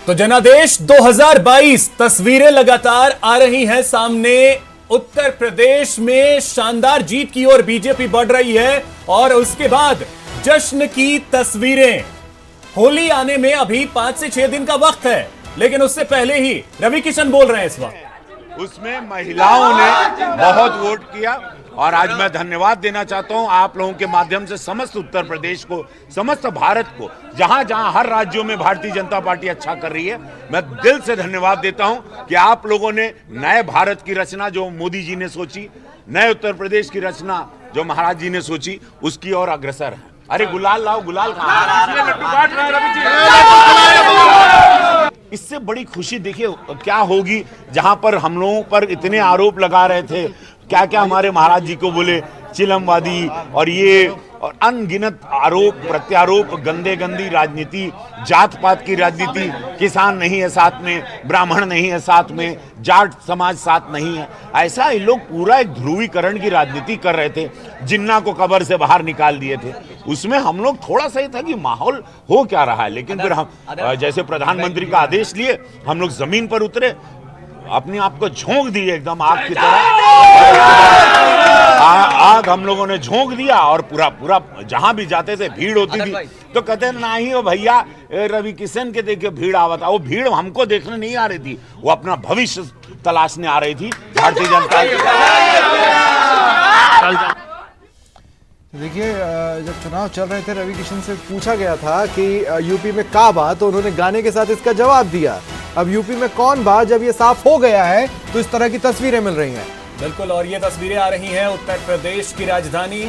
तो जनादेश 2022 तस्वीरें लगातार आ रही हैं सामने। उत्तर प्रदेश में शानदार जीत की ओर बीजेपी बढ़ रही है और उसके बाद जश्न की तस्वीरें। होली आने में अभी 5 से 6 दिन का वक्त है, लेकिन उससे पहले ही रवि किशन बोल रहे हैं इस वक्त। उसमें महिलाओं ने बहुत वोट किया और आज मैं धन्यवाद देना चाहता हूं आप लोगों के माध्यम से समस्त उत्तर प्रदेश को, समस्त भारत को, जहां जहां हर राज्यों में भारतीय जनता पार्टी अच्छा कर रही है। मैं दिल से धन्यवाद देता हूं कि आप लोगों ने नए भारत की रचना जो मोदी जी ने सोची, नए उत्तर प्रदेश की रचना जो महाराज जी ने सोची, उसकी ओर अग्रसर है। अरे गुलाल लाओ, गुलाल इससे बड़ी खुशी देखिए क्या होगी, जहां पर हम लोगों पर इतने आरोप लगा रहे थे, क्या क्या हमारे महाराज जी को बोले चिलमवादी और ये और अनगिनत आरोप प्रत्यारोप, गंदे गंदी राजनीति, जात पात की राजनीति, किसान नहीं है साथ में, ब्राह्मण नहीं है साथ में, जाट समाज साथ नहीं है, ऐसा ये लोग पूरा एक ध्रुवीकरण की राजनीति कर रहे थे। जिन्ना को कब्र से बाहर निकाल दिए थे। उसमें हम लोग थोड़ा सा ही था कि माहौल हो क्या रहा है, लेकिन फिर हम जैसे प्रधानमंत्री का आदेश लिए हम लोग जमीन पर उतरे, अपने आप को झोंक दिए एकदम आग की तरह। आग हम लोगों ने झोंक दिया और पूरा पूरा जहां भी जाते थे भीड़ होती थी तो कहते नहीं हो भैया रवि किशन के देखिए भीड़ आवता। वो भीड़ हमको देखने नहीं आ रही थी, वो अपना भविष्य तलाशने आ रही थी भारतीय जनता। देखिए, जब चुनाव चल रहे थे रवि किशन से पूछा गया था कि यूपी में का बा, तो उन्होंने गाने के साथ इसका जवाब दिया। अब यूपी में कौन बा जब ये साफ हो गया है तो इस तरह की तस्वीरें मिल रही हैं। बिल्कुल, और ये तस्वीरें आ रही हैं उत्तर प्रदेश की राजधानी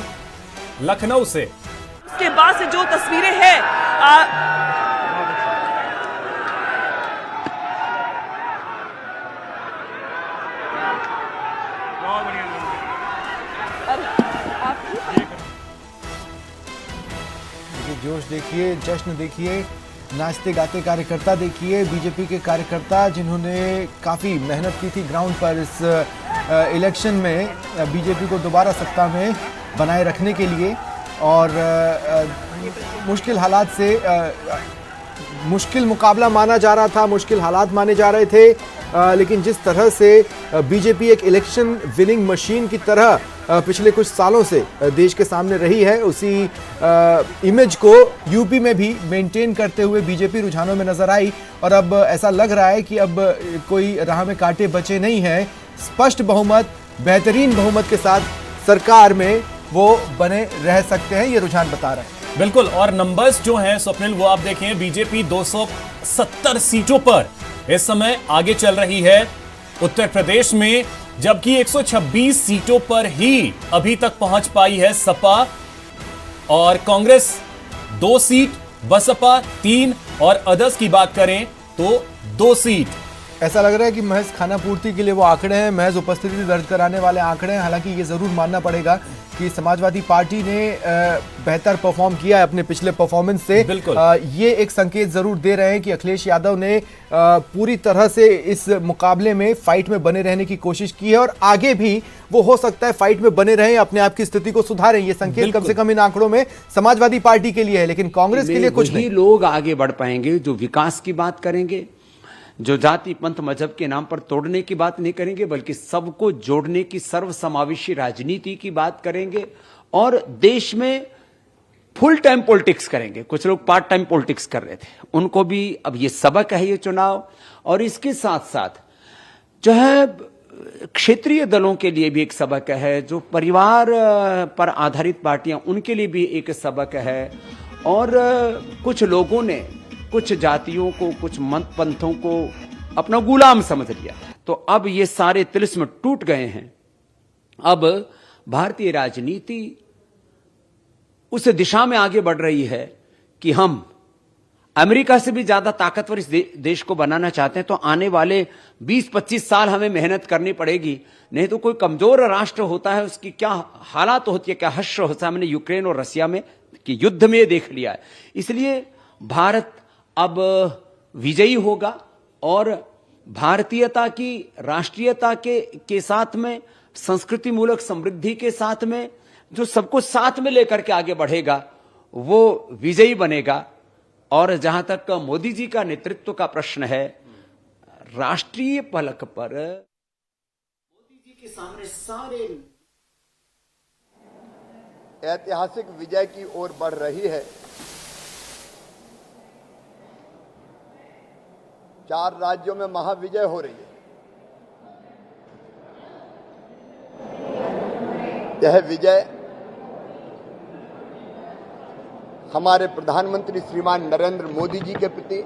लखनऊ से। उसके बाद से जो तस्वीरें हैं जोश देखिए, जश्न देखिए, नाचते गाते कार्यकर्ता देखिए, बीजेपी के कार्यकर्ता जिन्होंने काफ़ी मेहनत की थी ग्राउंड पर इस इलेक्शन में बीजेपी को दोबारा सत्ता में बनाए रखने के लिए। और मुश्किल हालात से मुश्किल मुकाबला माना जा रहा था, मुश्किल हालात माने जा रहे थे, लेकिन जिस तरह से बीजेपी एक इलेक्शन विनिंग मशीन की तरह पिछले कुछ सालों से देश के सामने रही है, उसी इमेज को यूपी में भी मेंटेन करते हुए बीजेपी रुझानों में नजर आई। और अब ऐसा लग रहा है कि अब कोई राह में कांटे बचे नहीं हैं। स्पष्ट बहुमत, बेहतरीन बहुमत के साथ सरकार में वो बने रह सकते हैं, ये रुझान बता रहे हैं। बिल्कुल, और नंबर्स जो हैं स्वप्निल वो आप देखें, बीजेपी 270 सीटों पर इस समय आगे चल रही है उत्तर प्रदेश में, जबकि 126 सीटों पर ही अभी तक पहुंच पाई है सपा। और कांग्रेस 2 सीट, बसपा 3 और अदर्स की बात करें तो 2 सीट। ऐसा लग रहा है कि महज खाना पूर्ति के लिए वो आंकड़े हैं, महज उपस्थिति दर्ज कराने वाले आंकड़े हैं। हालांकि ये जरूर मानना पड़ेगा कि समाजवादी पार्टी ने बेहतर परफॉर्म किया है अपने पिछले परफॉर्मेंस से। ये एक संकेत जरूर दे रहे हैं कि अखिलेश यादव ने पूरी तरह से इस मुकाबले में फाइट में बने रहने की कोशिश की है और आगे भी वो हो सकता है फाइट में बने रहें, अपने आप की स्थिति को सुधारें। ये संकेत कम से कम इन आंकड़ों में समाजवादी पार्टी के लिए है, लेकिन कांग्रेस के लिए कुछ नहीं। लोग आगे बढ़ पाएंगे जो विकास की बात करेंगे, जो जाति पंथ मजहब के नाम पर तोड़ने की बात नहीं करेंगे, बल्कि सबको जोड़ने की सर्वसमावेशी राजनीति की बात करेंगे और देश में फुल टाइम पॉलिटिक्स करेंगे। कुछ लोग पार्ट टाइम पॉलिटिक्स कर रहे थे, उनको भी अब ये सबक है ये चुनाव। और इसके साथ साथ जो है क्षेत्रीय दलों के लिए भी एक सबक है, जो परिवार पर आधारित पार्टियां उनके लिए भी एक सबक है। और कुछ लोगों ने कुछ जातियों को, कुछ मत पंथों को अपना गुलाम समझ लिया, तो अब ये सारे तिलिस्म टूट गए हैं। अब भारतीय राजनीति उस दिशा में आगे बढ़ रही है कि हम अमेरिका से भी ज्यादा ताकतवर इस देश को बनाना चाहते हैं, तो आने वाले 20-25 साल हमें मेहनत करनी पड़ेगी। नहीं तो कोई कमजोर राष्ट्र होता है, उसकी क्या हालात होती है, क्या हश्र होता है। हमने यूक्रेन और रसिया में कि युद्ध में देख लिया है। इसलिए भारत अब विजयी होगा और भारतीयता की, राष्ट्रीयता के साथ में, संस्कृति मूलक समृद्धि के साथ में, जो सबको साथ में लेकर के आगे बढ़ेगा वो विजयी बनेगा। और जहां तक मोदी जी का नेतृत्व का प्रश्न है, राष्ट्रीय पलक पर मोदी जी के सामने सारे ऐतिहासिक विजय की ओर बढ़ रही है। 4 राज्यों में महाविजय हो रही है। यह विजय हमारे प्रधानमंत्री श्रीमान नरेंद्र मोदी जी के प्रति,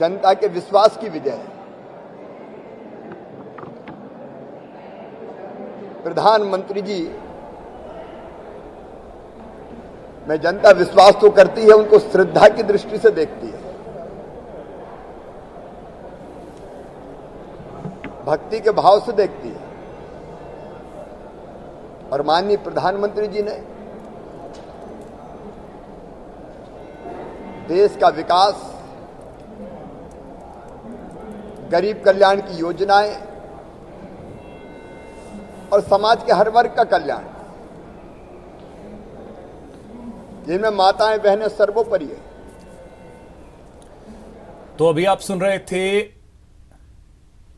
जनता के विश्वास की विजय है। प्रधानमंत्री जी में जनता विश्वास तो करती है, उनको श्रद्धा की दृष्टि से देखती है, भक्ति के भाव से देखती है। और माननीय प्रधानमंत्री जी ने देश का विकास, गरीब कल्याण की योजनाएं और समाज के हर वर्ग का कल्याण, जिनमें माताएं बहनें सर्वोपरि है। तो अभी आप सुन रहे थे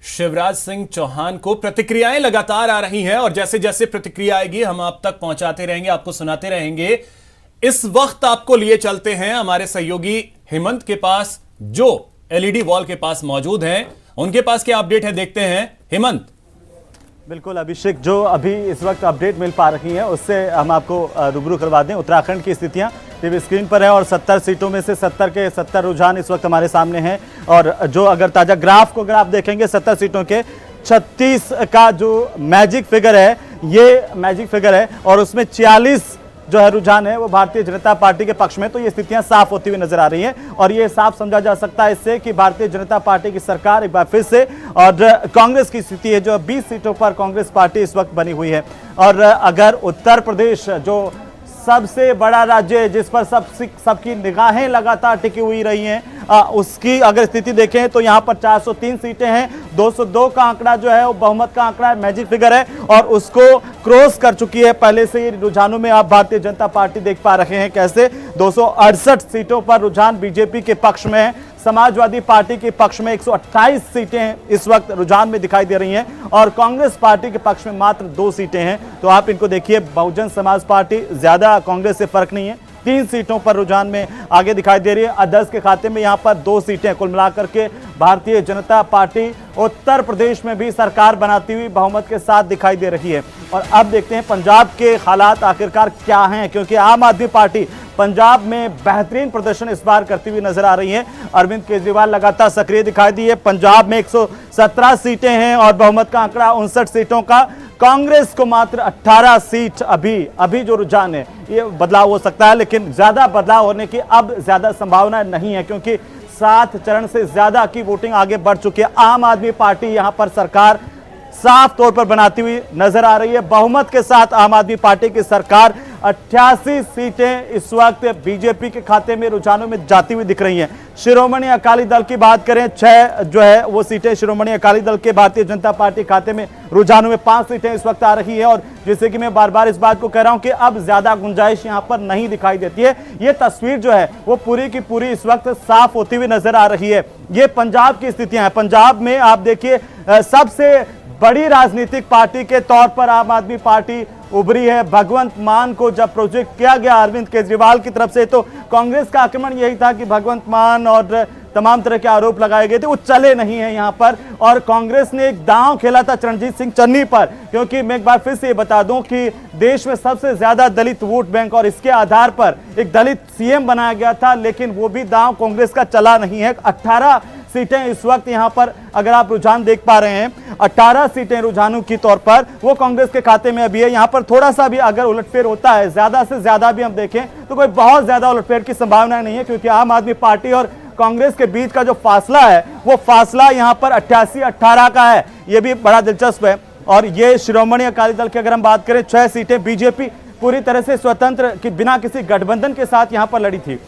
शिवराज सिंह चौहान को। प्रतिक्रियाएं लगातार आ रही हैं और जैसे जैसे प्रतिक्रिया आएगी हम आप तक पहुंचाते रहेंगे, आपको सुनाते रहेंगे। इस वक्त आपको लिए चलते हैं हमारे सहयोगी हेमंत के पास, जो एलईडी वॉल के पास मौजूद हैं। उनके पास क्या अपडेट है, देखते हैं। हेमंत। बिल्कुल अभिषेक, जो अभी इस वक्त अपडेट मिल पा रही है उससे हम आपको रूबरू करवा दें। उत्तराखंड की स्थितियां टीवी स्क्रीन पर है और 70 सीटों में से 70 के 70 रुझान इस वक्त हमारे सामने हैं। और जो अगर ताजा ग्राफ को अगर आप देखेंगे, 70 सीटों के 36 का जो मैजिक फिगर है, ये मैजिक फिगर है और उसमें 46 जो है रुझान है वो भारतीय जनता पार्टी के पक्ष में। तो ये स्थितियां साफ होती हुई नजर आ रही हैं और ये साफ समझा जा सकता है इससे कि भारतीय जनता पार्टी की सरकार एक बार फिर से, और कांग्रेस की स्थिति है जो 20 सीटों पर कांग्रेस पार्टी इस वक्त बनी हुई है। और अगर उत्तर प्रदेश जो सबसे बड़ा राज्य है जिस पर सबकी निगाहें लगातार टिकी हुई रही हैं, उसकी अगर स्थिति देखें तो यहाँ पर 403 सीटें हैं। 202 का आंकड़ा जो है वो बहुमत का आंकड़ा है, मैजिक फिगर है और उसको क्रॉस कर चुकी है पहले से ही। रुझानों में आप भारतीय जनता पार्टी देख पा रहे हैं कैसे 268 सीटों पर रुझान बीजेपी के पक्ष में है। समाजवादी पार्टी के पक्ष में 128 सीटें इस वक्त रुझान में दिखाई दे रही हैं और कांग्रेस पार्टी के पक्ष में मात्र 2 सीटें हैं। तो आप इनको देखिए, बहुजन समाज पार्टी ज्यादा कांग्रेस से फर्क नहीं है, 3 सीटों पर रुझान में आगे दिखाई दे रही है। अदर्स के खाते में यहाँ पर 2 सीटें। कुल मिलाकर के भारतीय जनता पार्टी उत्तर प्रदेश में भी सरकार बनाती हुई बहुमत के साथ दिखाई दे रही है। और अब देखते हैं पंजाब के हालात आखिरकार क्या हैं, क्योंकि आम आदमी पार्टी पंजाब में बेहतरीन प्रदर्शन इस बार करती हुई नजर आ रही है। अरविंद केजरीवाल लगातार सक्रिय दिखाई दिए। पंजाब में 117 सीटें हैं और बहुमत का आंकड़ा 59 सीटों का। कांग्रेस को मात्र 18 सीट। अभी जो रुझान है ये बदलाव हो सकता है, लेकिन ज्यादा बदलाव होने की अब ज्यादा संभावना नहीं है, क्योंकि 7 चरण से ज्यादा की वोटिंग आगे बढ़ चुकी है। आम आदमी पार्टी यहां पर सरकार साफ तौर पर बनाती हुई नजर आ रही है। बहुमत के साथ आम आदमी पार्टी की सरकार 88 सीटें इस वक्त बीजेपी के खाते में रुझानों में जाती हुई दिख रही हैं। शिरोमणि अकाली दल की बात करें, 6 जो है वो सीटें शिरोमणि अकाली दल के भारतीय जनता पार्टी खाते में रुझानों में 5 सीटें इस वक्त आ रही है। और जैसे कि मैं बार बार इस बात को कह रहा हूं कि अब ज्यादा गुंजाइश यहां पर नहीं दिखाई देती है। ये तस्वीर जो है वो पूरी की पूरी इस वक्त साफ होती हुई नजर आ रही है। ये पंजाब की स्थितियां हैं। पंजाब में आप देखिए सबसे बड़ी राजनीतिक पार्टी के तौर पर आम आदमी पार्टी उभरी है। भगवंत मान को जब प्रोजेक्ट किया गया अरविंद केजरीवाल की तरफ से, तो कांग्रेस का आक्रमण यही था कि भगवंत मान और तमाम तरह के आरोप लगाए गए थे, वो चले नहीं है यहां पर। और कांग्रेस ने एक दांव खेला था रणजीत सिंह चन्नी पर, क्योंकि मैं एक बार फिर से बता दूं कि देश में सबसे ज्यादा दलित वोट बैंक और इसके आधार पर एक दलित सीएम बनाया गया था, लेकिन वो भी दांव कांग्रेस का चला नहीं है। 18 सीटें इस वक्त यहां पर अगर आप रुझान देख पा रहे हैं, 18 सीटें रुझानों की तौर पर वो कांग्रेस के खाते में अभी है। यहां पर थोड़ा सा भी अगर उलटफेर होता है, ज्यादा से ज्यादा भी हम देखें तो कोई बहुत ज्यादा उलटफेर की संभावना नहीं है, क्योंकि आम आदमी पार्टी और कांग्रेस के बीच का जो फासला है वो फासला यहां पर 88-18 का है। ये भी बड़ा दिलचस्प है। और ये शिरोमणि अकाली दल की अगर हम बात करें, 6 सीटें बीजेपी पूरी तरह से स्वतंत्र कि बिना किसी गठबंधन के साथ यहां पर लड़ी थी।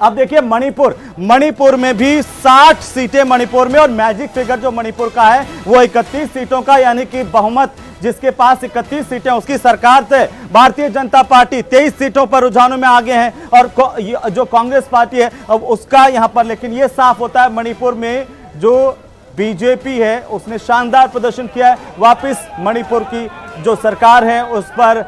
अब देखिए मणिपुर में भी 60 सीटें मणिपुर में, और मैजिक फिगर जो मणिपुर का है वो 31 सीटों का, यानी कि बहुमत जिसके पास 31 सीटें, उसकी सरकार से भारतीय जनता पार्टी 23 सीटों पर रुझानों में आगे है और जो कांग्रेस पार्टी है अब उसका यहां पर, लेकिन यह साफ होता है मणिपुर में जो बीजेपी है उसने शानदार प्रदर्शन किया है। वापस मणिपुर की जो सरकार है उस पर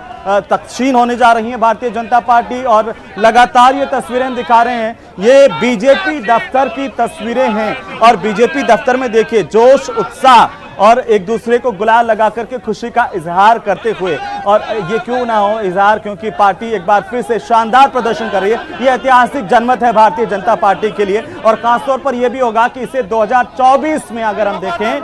तकसीन होने जा रही है भारतीय जनता पार्टी और लगातार ये तस्वीरें दिखा रहे हैं। ये बीजेपी दफ्तर की तस्वीरें हैं और बीजेपी दफ्तर में देखिए जोश, उत्साह और एक दूसरे को गुलाल लगा करके खुशी का इजहार करते हुए, और ये क्यों ना हो इजहार, क्योंकि पार्टी एक बार फिर से शानदार प्रदर्शन कर रही है। ये ऐतिहासिक जनमत है भारतीय जनता पार्टी के लिए और खासतौर पर यह भी होगा कि इसे 2024 में अगर हम देखें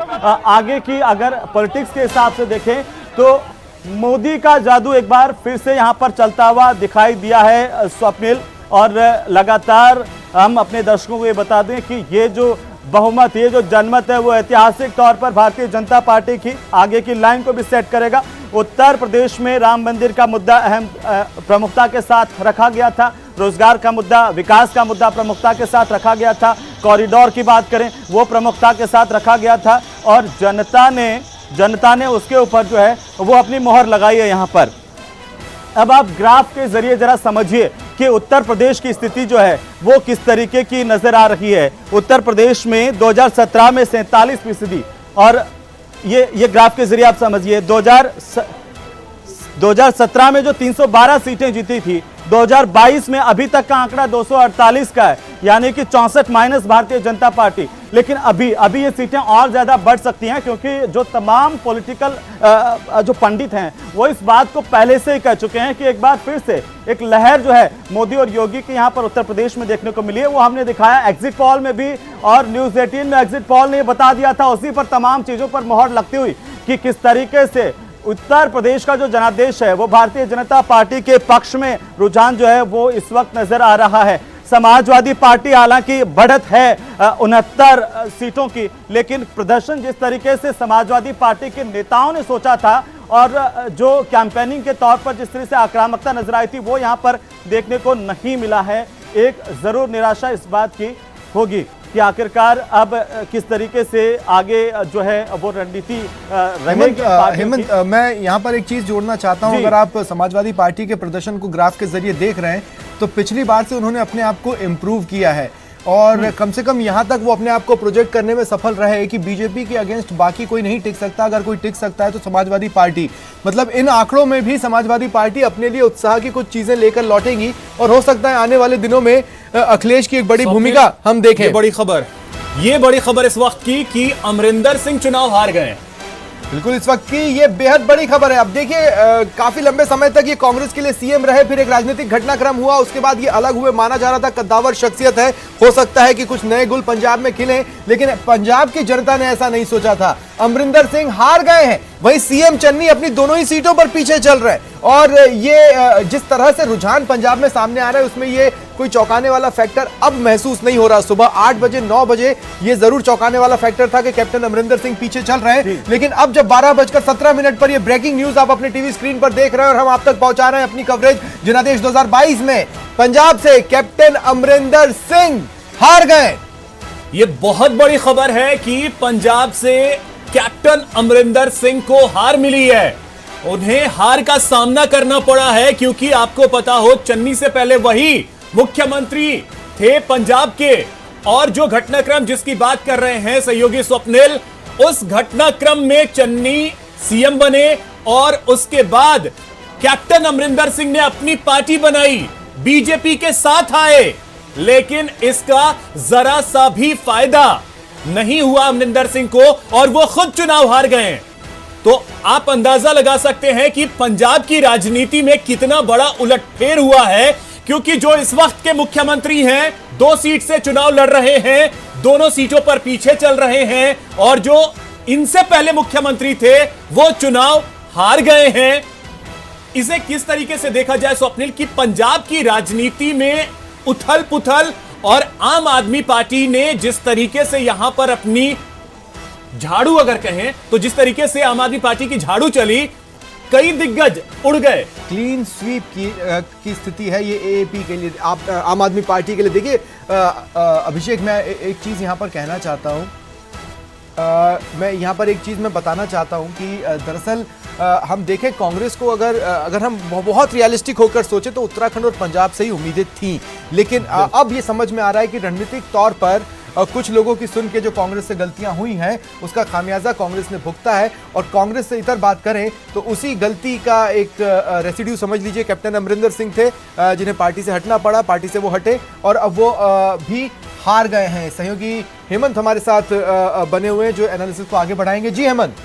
आगे की अगर पॉलिटिक्स के हिसाब से देखें तो मोदी का जादू एक बार फिर से यहां पर चलता हुआ दिखाई दिया है स्वप्निल। और लगातार हम अपने दर्शकों को ये बता दें कि ये जो बहुमत, ये जो जनमत है वो ऐतिहासिक तौर पर भारतीय जनता पार्टी की आगे की लाइन को भी सेट करेगा। उत्तर प्रदेश में राम मंदिर का मुद्दा अहम प्रमुखता के साथ रखा गया था, रोजगार का मुद्दा, विकास का मुद्दा प्रमुखता के साथ रखा गया था, कॉरिडोर की बात करें वो प्रमुखता के साथ रखा गया था और जनता ने उसके ऊपर जो है वो अपनी मोहर लगाई है यहाँ पर। अब आप ग्राफ के जरिए जरा समझिए कि उत्तर प्रदेश की स्थिति जो है वो किस तरीके की नजर आ रही है। उत्तर प्रदेश में 2017 में 47% और ये ग्राफ के जरिए आप समझिए 2017 में जो 312 सीटें जीती थी, 2022 में अभी तक का आंकड़ा 248 का है, यानी कि 64 माइनस भारतीय जनता पार्टी। लेकिन अभी ये सीटें और ज्यादा बढ़ सकती हैं क्योंकि जो तमाम पॉलिटिकल जो पंडित हैं वो इस बात को पहले से ही कह चुके हैं कि एक बार फिर से एक लहर जो है मोदी और योगी की यहां पर उत्तर प्रदेश में देखने को मिली है। वो हमने दिखाया एग्जिट पोल में भी और न्यूज 18 में एग्जिट पोल ने बता दिया था, उसी पर तमाम चीजों पर मोहर लगती हुई कि किस तरीके से उत्तर प्रदेश का जो जनादेश है वो भारतीय जनता पार्टी के पक्ष में रुझान जो है वो इस वक्त नजर आ रहा है। समाजवादी पार्टी हालांकि बढ़त है 69 सीटों की, लेकिन प्रदर्शन जिस तरीके से समाजवादी पार्टी के नेताओं ने सोचा था और जो कैंपेनिंग के तौर पर जिस तरह से आक्रामकता नजर आई थी वो यहां पर देखने को नहीं मिला है। एक जरूर निराशा इस बात की होगी कि आखिरकार अब किस तरीके से आगे जो है वो रणनीति रहेगी। हेमंत, मैं यहाँ पर एक चीज जोड़ना चाहता हूँ। अगर आप समाजवादी पार्टी के प्रदर्शन को ग्राफ के जरिए देख रहे हैं तो पिछली बार से उन्होंने अपने आप को इम्प्रूव किया है और कम से कम यहाँ तक वो अपने आप को प्रोजेक्ट करने में सफल रहे कि बीजेपी के अगेंस्ट बाकी कोई नहीं टिक सकता। अगर कोई टिक सकता है तो समाजवादी पार्टी, मतलब इन आंकड़ों में भी समाजवादी पार्टी अपने लिए उत्साह की कुछ चीजें लेकर लौटेगी और हो सकता है आने वाले दिनों में अखिलेश की एक बड़ी भूमिका हम देखें। ये बड़ी खबर इस वक्त की कि अमरिंदर सिंह चुनाव हार गए। बिल्कुल, इस वक्त की ये बेहद बड़ी खबर है। अब देखिए काफी लंबे समय तक ये कांग्रेस के लिए सीएम रहे, फिर एक राजनीतिक घटनाक्रम हुआ, उसके बाद ये अलग हुए, माना जा रहा था कद्दावर शख्सियत है, हो सकता है कि कुछ नए गुल पंजाब में खिले, लेकिन पंजाब की जनता ने ऐसा नहीं सोचा था। अमरिंदर सिंह हार गए हैं, वहीं सीएम चन्नी अपनी दोनों ही सीटों पर पीछे चल रहे हैं और ये जिस तरह से रुझान पंजाब में सामने आ रहा है उसमें ये कोई चौंकाने वाला फैक्टर अब महसूस नहीं हो रहा। सुबह 8 बजे 9 बजे ये जरूर चौंकाने वाला फैक्टर था कि कैप्टन अमरिंदर सिंह पीछे चल रहे हैं, लेकिन अब जब 12:17 पर ये ब्रेकिंग न्यूज आप अपने टीवी स्क्रीन पर देख रहे हैं और हम आप तक पहुंचा रहे हैं अपनी कवरेज जनादेश 2022 में, पंजाब से कैप्टन अमरिंदर सिंह हार गए। ये बहुत बड़ी खबर है कि पंजाब से कैप्टन अमरिंदर सिंह को हार मिली है। उन्हें हार का सामना करना पड़ा है क्योंकि आपको पता हो चन्नी से पहले वही मुख्यमंत्री थे पंजाब के और जो घटनाक्रम जिसकी बात कर रहे हैं सहयोगी स्वप्निल, उस घटनाक्रम में चन्नी सीएम बने और उसके बाद कैप्टन अमरिंदर सिंह ने अपनी पार्टी बनाई, बीजेपी के साथ आए, लेकिन इसका जरा सा भी फायदा नहीं हुआ अमरिंदर सिंह को और वो खुद चुनाव हार गए। तो आप अंदाजा लगा सकते हैं कि पंजाब की राजनीति में कितना बड़ा उलटफेर हुआ है, क्योंकि जो इस वक्त के मुख्यमंत्री हैं 2 सीट से चुनाव लड़ रहे हैं, दोनों सीटों पर पीछे चल रहे हैं और जो इनसे पहले मुख्यमंत्री थे वो चुनाव हार गए हैं। इसे किस तरीके से देखा जाए स्वप्निल कि पंजाब की राजनीति में उथल पुथल और आम आदमी पार्टी ने जिस तरीके से यहां पर अपनी झाड़ू अगर कहें तो जिस तरीके से आम आदमी पार्टी की झाड़ू चली, कई दिग्गज उड़ गए। क्लीन स्वीप की स्थिति है ये एएपी के लिए, आप आम आदमी पार्टी के लिए। देखिए अभिषेक, मैं एक चीज यहां पर कहना चाहता हूं, मैं यहाँ पर एक चीज़ मैं बताना चाहता हूँ कि दरअसल हम देखें कांग्रेस को अगर हम बहुत रियलिस्टिक होकर सोचे तो उत्तराखंड और पंजाब से ही उम्मीदें थीं, लेकिन अब ये समझ में आ रहा है कि रणनीतिक तौर पर कुछ लोगों की सुन के जो कांग्रेस से गलतियां हुई हैं उसका खामियाजा कांग्रेस ने भुगता है। और कांग्रेस से इतर बात करें तो उसी गलती का एक रेसिड्यू समझ लीजिए कैप्टन अमरिंदर सिंह थे, जिन्हें पार्टी से हटना पड़ा, पार्टी से वो हटे और अब वो भी हार गए हैं। सहयोगी हेमंत हमारे साथ बने हुए हैं जो एनालिसिस को आगे बढ़ाएंगे। जी हेमंत।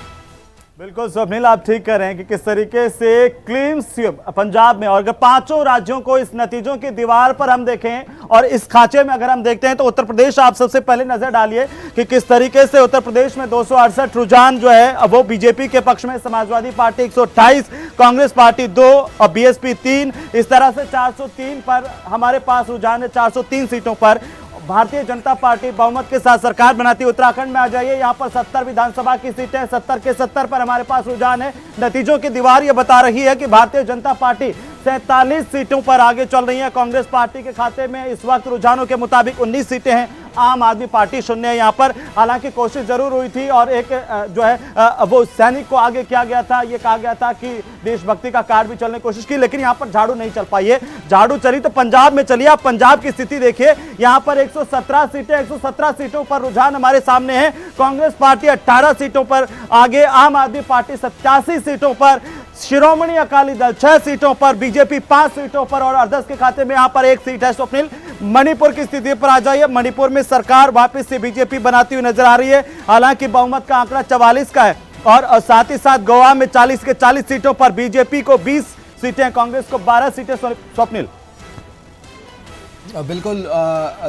बिल्कुल स्वप्निल, आप ठीक कह रहे हैं कि किस तरीके से क्लीन स्वीप पंजाब में, और अगर पांचों राज्यों को इस नतीजों की दीवार पर हम देखें और इस खांचे में अगर हम देखते हैं तो उत्तर प्रदेश आप सबसे पहले नजर डालिए कि किस तरीके से उत्तर प्रदेश में 268 रुझान जो है वो बीजेपी के पक्ष में, समाजवादी पार्टी 128, कांग्रेस पार्टी 2 और बीएसपी 3, इस तरह से 403 पर हमारे पास रुझान है। 403 सीटों पर भारतीय जनता पार्टी बहुमत के साथ सरकार बनाती है। उत्तराखंड में आ जाइए, यहाँ पर 70 विधानसभा की सीटें, 70 के 70 पर हमारे पास रुझान है। नतीजों की दीवार ये बता रही है कि भारतीय जनता पार्टी 47 सीटों पर आगे चल रही है। कांग्रेस पार्टी के खाते में इस वक्त रुझानों के मुताबिक 19 सीटें हैं। आम आदमी पार्टी शून्य है यहाँ पर। हालांकि कोशिश जरूर हुई थी और एक जो है वो सैनिक को आगे किया गया था, ये कहा गया था कि देशभक्ति का कार्ड भी चलने की कोशिश की, लेकिन यहाँ पर झाड़ू नहीं चल पाई है। झाड़ू चली तो पंजाब में चली। आप पंजाब की स्थिति देखिए, यहाँ पर 117 सीटें, 117 सीटों पर रुझान हमारे सामने है। कांग्रेस पार्टी 18 सीटों पर आगे, आम आदमी पार्टी 87 सीटों पर, शिरोमणि अकाली दल 6 सीटों पर, बीजेपी 5 सीटों पर और अरदस के खाते में यहाँ पर 1 सीट है। स्वप्निल, मणिपुर की स्थिति पर आ जाइए। मणिपुर में सरकार वापस से बीजेपी बनाती हुई नजर आ रही है। हालांकि बहुमत का आंकड़ा 44 का है और साथ ही साथ गोवा में 40 के 40 सीटों पर बीजेपी को 20 सीटें, कांग्रेस को 12 सीटें। स्वप्निल, बिल्कुल,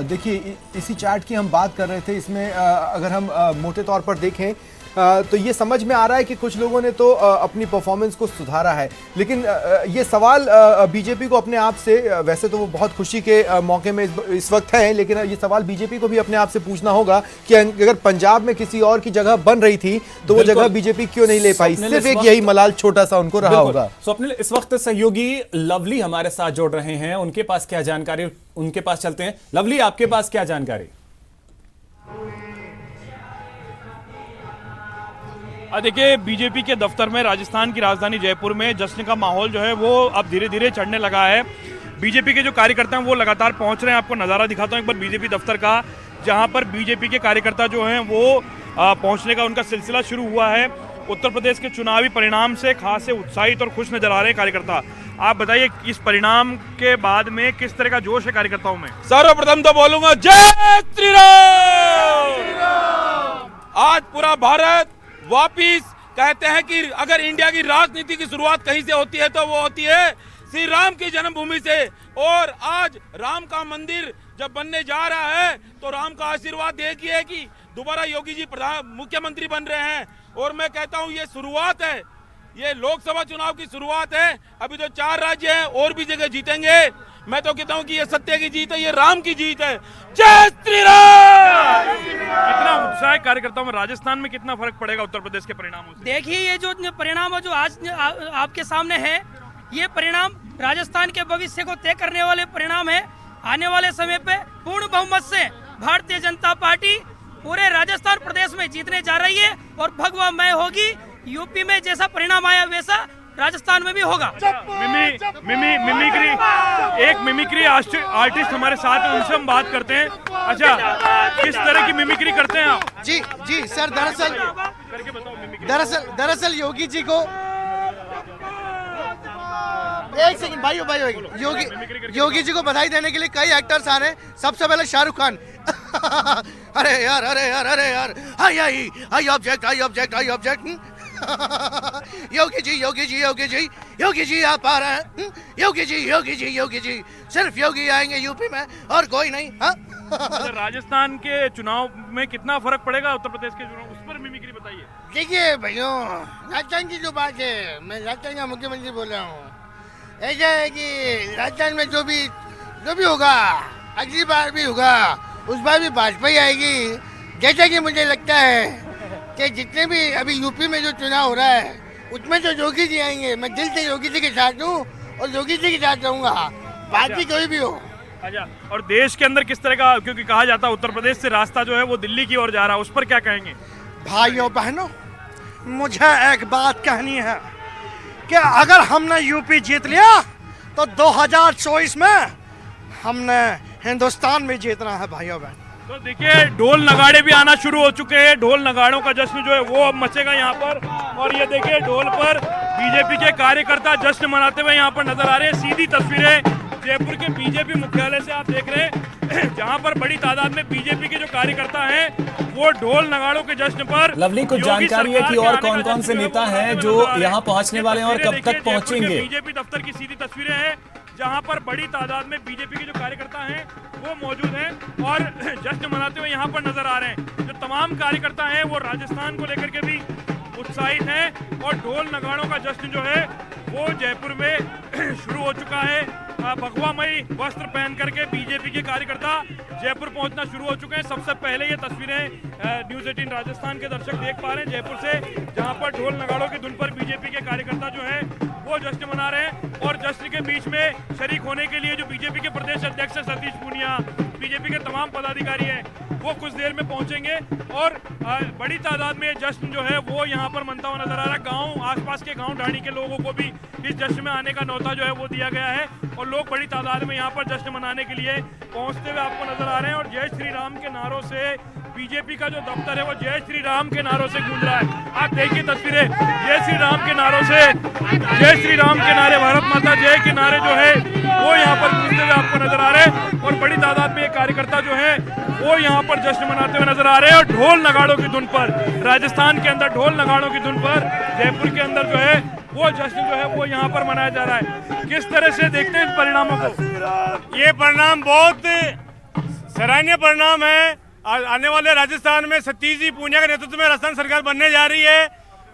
देखिए इसी चार्ट की हम बात कर रहे थे। इसमें अगर हम मोटे तौर पर देखें तो ये समझ में आ रहा है कि कुछ लोगों ने तो अपनी परफॉर्मेंस को सुधारा है, लेकिन ये सवाल बीजेपी को अपने आप से, वैसे तो वो बहुत खुशी के मौके में इस वक्त है, लेकिन ये सवाल बीजेपी को भी अपने आप से पूछना होगा कि अगर पंजाब में किसी और की जगह बन रही थी तो वो जगह बीजेपी क्यों नहीं ले पाई। सिर्फ एक यही मलाल छोटा सा उनको रहा होगा। स्वप्निल, इस वक्त सहयोगी लवली हमारे साथ जोड़ रहे हैं, उनके पास क्या जानकारी, उनके पास चलते हैं। लवली, आपके पास क्या जानकारी? देखिए, बीजेपी के दफ्तर में, राजस्थान की राजधानी जयपुर में जश्न का माहौल जो है वो अब धीरे धीरे चढ़ने लगा है। बीजेपी के जो कार्यकर्ता हैं वो लगातार पहुंच रहे हैं। आपको नज़ारा दिखाता हूं एक बार बीजेपी दफ्तर का, जहां पर बीजेपी के कार्यकर्ता जो हैं वो पहुंचने का उनका सिलसिला शुरू हुआ है। उत्तर प्रदेश के चुनावी परिणाम से खासे उत्साहित और खुश नजर आ रहे हैं कार्यकर्ता। आप बताइए, इस परिणाम के बाद में किस तरह का जोश है कार्यकर्ताओं में? सर्वप्रथम तो बोलूंगा जय श्री राम। आज पूरा भारत वापिस कहते हैं कि अगर इंडिया की राजनीति की शुरुआत कहीं से होती है तो वो होती है श्री राम की जन्मभूमि से। और आज राम का मंदिर जब बनने जा रहा है तो राम का आशीर्वाद देखिए कि दोबारा योगी जी मुख्यमंत्री बन रहे हैं। और मैं कहता हूं ये शुरुआत है, ये लोकसभा चुनाव की शुरुआत है। अभी तो 4 राज्य हैं, और भी जगह जीतेंगे। मैं तो कहता हूं कि ये सत्य की जीत है, ये राम की जीत है। जय श्री राम। कितना उत्साह है कार्यकर्ताओं में? राजस्थान में कितना फर्क पड़ेगा उत्तर प्रदेश के परिणामों से? देखिए, ये जो परिणाम है जो आज आपके सामने है, ये परिणाम राजस्थान के भविष्य को तय करने वाले परिणाम है। आने वाले समय पे पूर्ण बहुमत से भारतीय जनता पार्टी पूरे राजस्थान प्रदेश में जीतने जा रही है और भगवामय होगी। यूपी में जैसा परिणाम आया वैसा राजस्थान में भी होगा। मिमिक्री आर्टिस्ट हमारे साथ हैं, उनसे हम बात करते हैं। अच्छा, किस तरह की मिमिक्री करते हैं आप? जी सर, दरअसल योगी जी को, एक सेकंड भाई, योगी जी को बधाई देने के लिए कई एक्टर्स आ रहे हैं। सबसे पहले शाहरुख खान। अरे यार आई ऑब्जेक्ट। योगी जी आप आ रहे हैं। योगी जी सिर्फ योगी आएंगे यूपी में और कोई नहीं। हाँ? राजस्थान के चुनाव में कितना फर्क पड़ेगा उत्तर प्रदेश के चुनाव, उस पर मिमिक्री बताइए। देखिए भैया, राजस्थान की जो बात है, मैं राजस्थान का मुख्यमंत्री बोल रहा हूँ। ऐसा है कि राजस्थान में जो भी होगा, अगली बार भी होगा, उस बार भी भाजपा ही आएगी। जैसा कि मुझे लगता है कि जितने भी अभी यूपी में जो चुनाव हो रहा है उसमें जो योगी जी आएंगे, मैं दिल से योगी जी के साथ हूँ और योगी जी के साथ रहूँगा, पार्टी कोई भी हो। अच्छा, और देश के अंदर किस तरह का, क्योंकि कहा जाता है उत्तर प्रदेश से रास्ता जो है वो दिल्ली की ओर जा रहा है, उस पर क्या कहेंगे? भाइयों बहनों, मुझे एक बात कहनी है कि अगर हमने यूपी जीत लिया तो 2024 में हमने हिंदुस्तान में जीतना है भाइयों बहन। तो देखिए ढोल नगाड़े भी आना शुरू हो चुके हैं। ढोल नगाड़ों का जश्न जो है वो अब मचेगा यहाँ पर। और ये देखिए ढोल पर बीजेपी के कार्यकर्ता जश्न मनाते हुए यहाँ पर नजर आ रहे हैं। सीधी तस्वीरें जयपुर के बीजेपी मुख्यालय से आप देख रहे हैं, जहाँ पर बड़ी तादाद में बीजेपी के जो कार्यकर्ता हैं वो ढोल नगाड़ों के जश्न पर। लवली, कुछ जानकारी है कि और कौन कौन से नेता हैं जो यहाँ पहुँचने वाले हैं और कब तक पहुँचेंगे? बीजेपी दफ्तर की सीधी तस्वीरें हैं जहां पर बड़ी तादाद में बीजेपी के जो कार्यकर्ता हैं वो मौजूद हैं और जश्न मनाते हुए यहां पर नजर आ रहे हैं। जो तमाम कार्यकर्ता हैं वो राजस्थान को लेकर के भी उत्साहित हैं और ढोल नगाड़ों का जश्न जो है वो जयपुर में शुरू हो चुका है। भगवामयी वस्त्र पहन करके बीजेपी के कार्यकर्ता जयपुर पहुंचना शुरू हो चुके हैं। सबसे पहले ये तस्वीरें न्यूज़ 18 राजस्थान के दर्शक देख पा रहे हैं जयपुर से, जहां पर ढोल नगाड़ों की धुन पर बीजेपी के कार्यकर्ता जो है वो जश्न मना रहे हैं। और जश्न के बीच में शरीक होने के लिए जो बीजेपी के प्रदेश अध्यक्ष सतीश पूनिया, बीजेपी के तमाम पदाधिकारी हैं वो कुछ देर में पहुंचेंगे और बड़ी तादाद में जश्न जो है वो यहाँ पर मनता हुआ नजर आ रहा है। गांव आसपास के गांव ढाणी के लोगों को भी इस जश्न में आने का न्योता जो है वो दिया गया है और लोग बड़ी तादाद में यहाँ पर जश्न मनाने के लिए पहुंचते हुए आपको नजर आ रहे हैं। और जय श्री राम के नारों से बीजेपी का जो दफ्तर है वो जय श्री राम के नारों से गूंज रहा है। आप देखिए तस्वीरें, जय श्री राम के नारों से, जय श्री राम के नारे, भारत माता जय के नारे जो है वो यहाँ पर गूंजते हुए आपको नजर आ रहे हैं। और बड़ी तादाद में कार्यकर्ता जो है वो यहाँ पर जश्न मनाते हुए नजर आ रहे हैं। और ढोल नगाड़ों की धुन पर, राजस्थान के अंदर ढोल नगाड़ों की धुन पर जयपुर के अंदर जो है वो जश्न जो है वो यहाँ पर मनाया जा रहा है। किस तरह से देखते हैं इन परिणामों को? ये परिणाम बहुत सराहनीय परिणाम है। आने वाले राजस्थान में सतीश जी पूनिया के नेतृत्व में राजस्थान सरकार बनने जा रही है।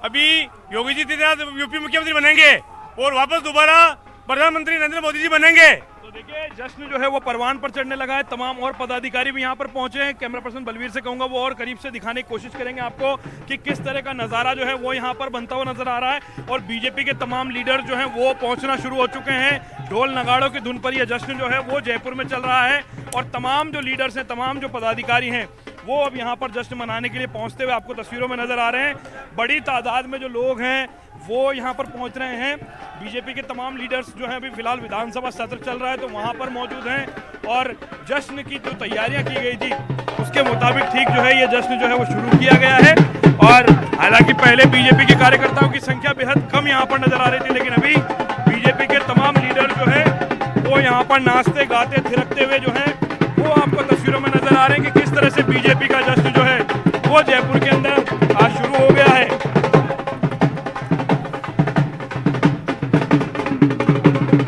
अभी योगी जी यूपी मुख्यमंत्री बनेंगे और वापस दोबारा प्रधानमंत्री नरेंद्र मोदी जी बनेंगे। तो देखिए जश्न जो है वो परवान पर चढ़ने लगा है। तमाम और पदाधिकारी भी यहाँ पर पहुंचे हैं। कैमरा पर्सन बलवीर से कहूंगा वो और करीब से दिखाने की कोशिश करेंगे आपको कि किस तरह का नजारा जो है वो यहाँ पर बनता हुआ नजर आ रहा है। और बीजेपी के तमाम लीडर जो हैं वो पहुंचना शुरू हो चुके हैं। ढोल नगाड़ों की धुन पर यह जश्न जो है वो जयपुर में चल रहा है और तमाम जो लीडर्स हैं, तमाम जो पदाधिकारी हैं वो अब यहाँ पर जश्न मनाने के लिए पहुँचते हुए आपको तस्वीरों में नजर आ रहे हैं। बड़ी तादाद में जो लोग हैं वो यहाँ पर पहुँच रहे हैं। बीजेपी के तमाम लीडर्स जो हैं अभी फिलहाल विधानसभा सत्र चल रहा है तो वहाँ पर मौजूद हैं और जश्न की जो तैयारियां की गई थी उसके मुताबिक ठीक जो है ये जश्न जो है वो शुरू किया गया है। और हालांकि पहले बीजेपी के कार्यकर्ताओं की संख्या बेहद कम यहाँ पर नजर आ रही थी, लेकिन अभी बीजेपी के तमाम लीडर जो है वो यहाँ पर नाचते गाते थिरकते हुए जो है वो आपको तस्वीरों में नजर आ रहे हैं कि किस तरह से बीजेपी का जश्न जो है वो जयपुर के अंदर आज शुरू हो गया है।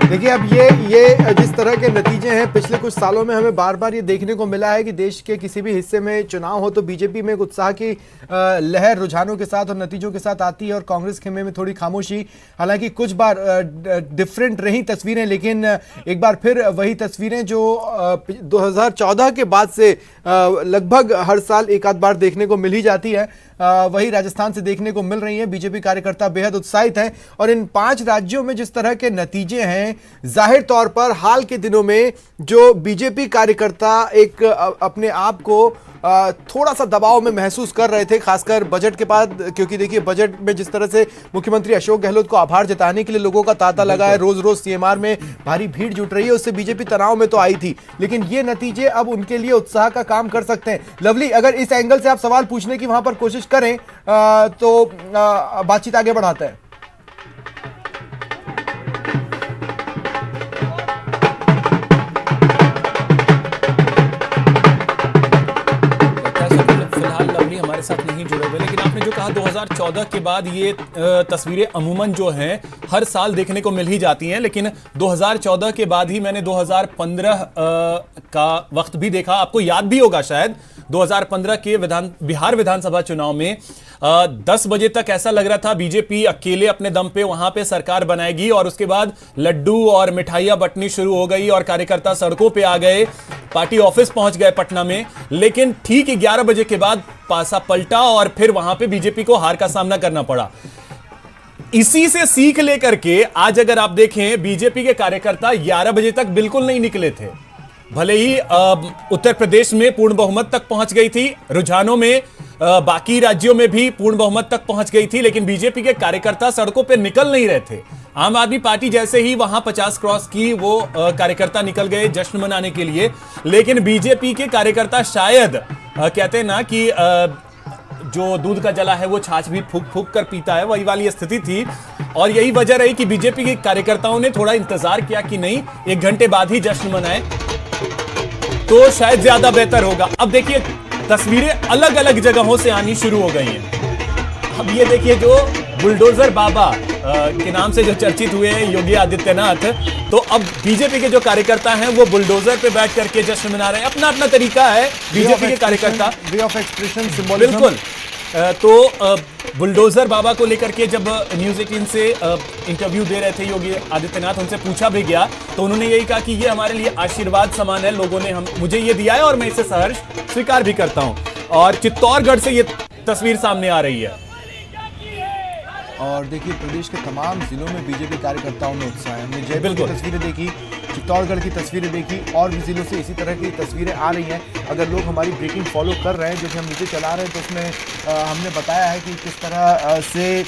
देखिए अब ये जिस तरह के नतीजे हैं पिछले कुछ सालों में हमें बार बार ये देखने को मिला है कि देश के किसी भी हिस्से में चुनाव हो तो बीजेपी में एक उत्साह की लहर रुझानों के साथ और नतीजों के साथ आती है और कांग्रेस खेमे में थोड़ी खामोशी। हालांकि कुछ बार डिफरेंट रही तस्वीरें, लेकिन एक बार फिर वही तस्वीरें जो 2014 के बाद से लगभग हर साल एक आध बार देखने को मिल ही जाती है, वही राजस्थान से देखने को मिल रही है। बीजेपी कार्यकर्ता बेहद उत्साहित हैं और इन 5 राज्यों में जिस तरह के नतीजे हैं, जाहिर तौर पर हाल के दिनों में जो बीजेपी कार्यकर्ता एक अपने आप को थोड़ा सा दबाव में महसूस कर रहे थे, खासकर बजट के बाद, क्योंकि देखिए बजट में जिस तरह से मुख्यमंत्री अशोक गहलोत को आभार जताने के लिए लोगों का तांता लगा है, रोज रोज सीएमआर में भारी भीड़ जुट रही है, उससे बीजेपी तनाव में तो आई थी, लेकिन ये नतीजे अब उनके लिए उत्साह का काम कर सकते हैं। लवली, अगर इस एंगल से आप सवाल पूछने की वहां पर कोशिश करें तो बातचीत आगे बढ़ाते हैं। साथ नहीं जुड़े हुए, लेकिन आपने जो कहा 2014 के बाद ये तस्वीरें अमूमन जो हैं हर साल देखने को मिल ही जाती हैं, लेकिन 2014 के बाद ही मैंने 2015 का वक्त भी देखा। आपको याद भी होगा शायद 2015 के बिहार विधानसभा चुनाव में 10 बजे तक ऐसा लग रहा था बीजेपी अकेले अपने दम पे वहां पे सरकार बनाएगी और उसके बाद लड्डू और मिठाइयां बंटनी शुरू हो गई और कार्यकर्ता सड़कों पे आ गए, पार्टी ऑफिस पहुंच गए पटना में। लेकिन ठीक 11 बजे के बाद पासा पलटा और फिर वहां पे बीजेपी को हार का सामना करना पड़ा। इसी से सीख लेकर के आज अगर आप देखें बीजेपी के कार्यकर्ता 11 बजे तक बिल्कुल नहीं निकले थे, भले ही उत्तर प्रदेश में पूर्ण बहुमत तक पहुंच गई थी। रुझानों में बाकी राज्यों में भी पूर्ण बहुमत तक पहुंच गई थी, लेकिन बीजेपी के कार्यकर्ता सड़कों पर निकल नहीं रहे थे। आम आदमी पार्टी जैसे ही वहां 50 क्रॉस की, वो कार्यकर्ता निकल गए जश्न मनाने के लिए, लेकिन बीजेपी के कार्यकर्ता शायद कहते हैं ना कि जो दूध का जला है वो छाछ भी फूक फूक कर पीता है, वही वाली स्थिति थी। और यही वजह रही कि बीजेपी के कार्यकर्ताओं ने थोड़ा इंतजार किया कि नहीं 1 घंटे बाद ही जश्न मनाए तो शायद ज्यादा बेहतर होगा। अब देखिए तस्वीरें अलग अलग जगहों से आनी शुरू हो गई हैं। अब ये देखिए जो बुलडोजर बाबा के नाम से जो चर्चित हुए हैं योगी आदित्यनाथ, तो अब बीजेपी के जो कार्यकर्ता हैं वो बुलडोजर पे बैठ करके जश्न मना रहे हैं। अपना अपना तरीका है बीजेपी के कार्यकर्ता, वे ऑफ एक्सप्रेशन, सिंबोलिज्म। बिल्कुल। तो बुलडोजर बाबा को लेकर के जब न्यूज़ 18 से इंटरव्यू दे रहे थे योगी आदित्यनाथ, उनसे पूछा भी गया तो उन्होंने यही कहा कि ये हमारे लिए आशीर्वाद समान है, लोगों ने मुझे ये दिया है और मैं इसे सहर्ष स्वीकार भी करता हूं। और चित्तौड़गढ़ से ये तस्वीर सामने आ रही है। और देखिए प्रदेश के तमाम जिलों में बीजेपी कार्यकर्ताओं में उत्साह है। हमने जयपुर की तस्वीरें देखी, चित्तौड़गढ़ की तस्वीरें देखी, और भी जिलों से इसी तरह की तस्वीरें आ रही हैं। अगर लोग हमारी ब्रेकिंग फॉलो कर रहे हैं जो कि हम नीचे चला रहे हैं, तो उसमें हमने बताया है कि किस तरह से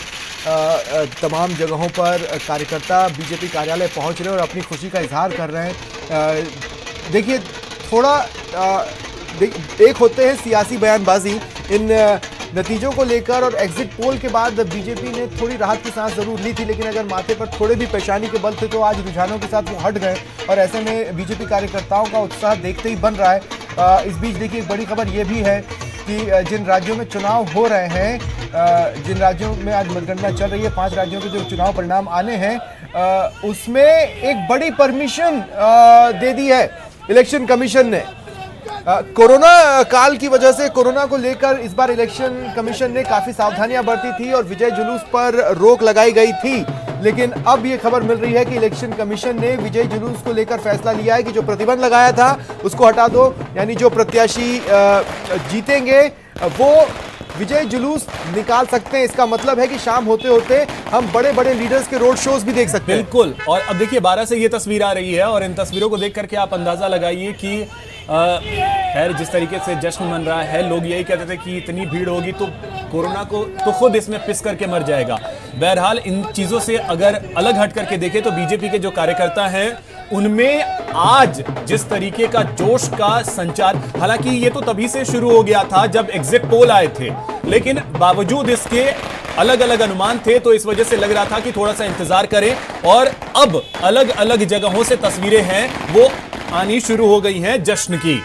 तमाम जगहों पर कार्यकर्ता बीजेपी कार्यालय पहुंच रहे हैं और अपनी खुशी का इजहार कर रहे हैं। देखिए थोड़ा एक होते हैं सियासी बयानबाजी, इन नतीजों को लेकर और एग्जिट पोल के बाद बीजेपी ने थोड़ी राहत की सांस जरूर ली थी, लेकिन अगर माथे पर थोड़े भी पेशानी के बल थे तो आज रुझानों के साथ वो हट गए और ऐसे में बीजेपी कार्यकर्ताओं का उत्साह देखते ही बन रहा है। इस बीच देखिए एक बड़ी खबर ये भी है कि जिन राज्यों में चुनाव हो रहे हैं, जिन राज्यों में आज मतगणना चल रही है, 5 राज्यों के जो चुनाव परिणाम आने हैं, उसमें एक बड़ी परमिशन दे दी है इलेक्शन कमीशन ने। कोरोना काल की वजह से कोरोना को लेकर इस बार इलेक्शन कमीशन ने काफी सावधानियां बरती थी और विजय जुलूस पर रोक लगाई गई थी, लेकिन अब ये खबर मिल रही है कि इलेक्शन कमीशन ने विजय जुलूस को लेकर फैसला लिया है कि जो प्रतिबंध लगाया था उसको हटा दो, यानी जो प्रत्याशी जीतेंगे वो विजय जुलूस निकाल सकते हैं। इसका मतलब है कि शाम होते होते हम बड़े बड़े लीडर्स के रोड शोज भी देख सकते हैं। बिल्कुल। और अब देखिए 12 से ये तस्वीर आ रही है और इन तस्वीरों को देख करके आप अंदाजा लगाइए कि खैर जिस तरीके से जश्न मन रहा है, लोग यही कहते थे कि इतनी भीड़ होगी तो कोरोना को तो खुद इसमें पिस करके मर जाएगा। बहरहाल इन चीजों से अगर अलग हट करके देखें तो बीजेपी के जो कार्यकर्ता हैं उनमें आज जिस तरीके का जोश का संचार, हालांकि ये तो तभी से शुरू हो गया था जब एग्जिट पोल आए थे, लेकिन बावजूद इसके अलग अलग अनुमान थे, तो इस वजह से लग रहा था कि थोड़ा सा इंतजार करें। और अब अलग अलग जगहों से तस्वीरें हैं वो आनी शुरू हो गई हैं जश्न की।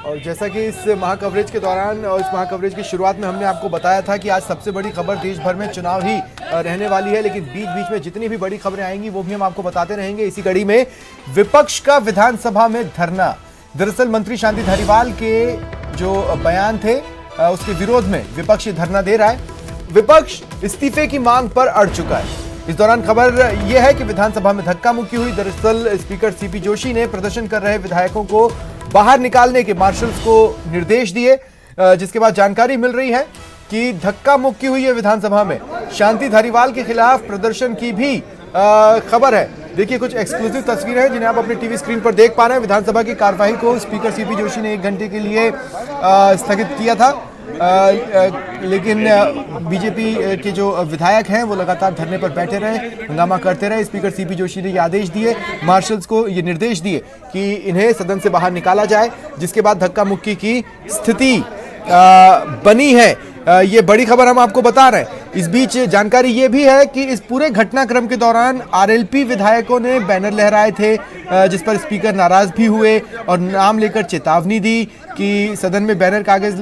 और जैसा कि इस महाकवरेज के दौरान और इस महाकवरेज की शुरुआत में हमने आपको बताया था कि आज सबसे बड़ी खबर देश भर में चुनाव ही रहने वाली है, लेकिन बीच बीच में जितनी भी बड़ी खबरें आएंगी वो भी हम आपको बताते रहेंगे। इसी कड़ी में विपक्ष का विधानसभा में धरना, दरअसल मंत्री शांति धारीवाल के जो बयान थे उसके विरोध में विपक्ष धरना दे रहा है। विपक्ष इस्तीफे की मांग पर अड़ चुका है। इस दौरान खबर यह है कि विधानसभा में धक्का मुक्की हुई। दरअसल स्पीकर सीपी जोशी ने प्रदर्शन कर रहे विधायकों को बाहर निकालने के मार्शल्स को निर्देश दिए, जिसके बाद जानकारी मिल रही है कि धक्का मुक्की हुई है विधानसभा में। शांति धारीवाल के खिलाफ प्रदर्शन की भी खबर है। देखिए कुछ एक्सक्लूसिव तस्वीरें हैं जिन्हें आप अपने टीवी स्क्रीन पर देख पा रहे हैं। विधानसभा की कार्यवाही को स्पीकर सीपी जोशी ने 1 घंटे के लिए स्थगित किया था, लेकिन बीजेपी के जो विधायक हैं वो लगातार धरने पर बैठे रहे, हंगामा करते रहे। स्पीकर सीपी जोशी ने ये आदेश दिए, मार्शल्स को ये निर्देश दिए कि इन्हें सदन से बाहर निकाला जाए, जिसके बाद धक्का मुक्की की स्थिति बनी है। ये बड़ी खबर हम आपको बता रहे हैं। इस बीच जानकारी ये भी है कि इस पूरे घटनाक्रम के दौरान आरएलपी विधायकों ने बैनर लहराए थे, जिस पर स्पीकर नाराज भी हुए और नाम लेकर चेतावनी दी कि सदन में बैनर कागज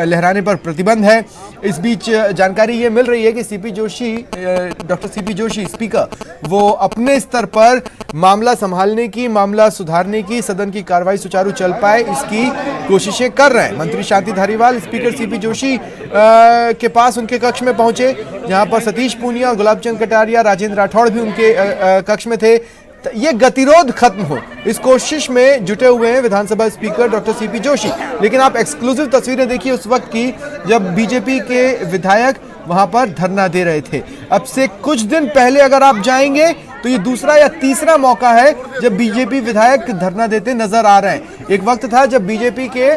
लहराने पर प्रतिबंध है। इस बीच जानकारी ये मिल रही है कि CP Joshi, doctor CP Joshi speaker, वो अपने स्तर पर मामला संभालने की, मामला सुधारने की, सदन की कार्रवाई सुचारू चल पाए इसकी कोशिशें कर रहे हैं। मंत्री शांति धारीवाल स्पीकर सीपी जोशी के पास उनके कक्ष में पहुंचे, जहां पर सतीश पूनिया और गुलाबचंद कटारिया, राजेंद्र राठौड़ भी उनके कक्ष में थे। ये गतिरोध खत्म हो इस कोशिश में जुटे हुए हैं विधानसभा स्पीकर डॉक्टर सीपी जोशी। लेकिन आप एक्सक्लूसिव तस्वीरें देखिए उस वक्त की जब बीजेपी के विधायक वहां पर धरना दे रहे थे। अब से कुछ दिन पहले अगर आप जाएंगे तो ये दूसरा या तीसरा मौका है जब बीजेपी विधायक धरना देते नजर आ रहे हैं। एक वक्त था जब बीजेपी के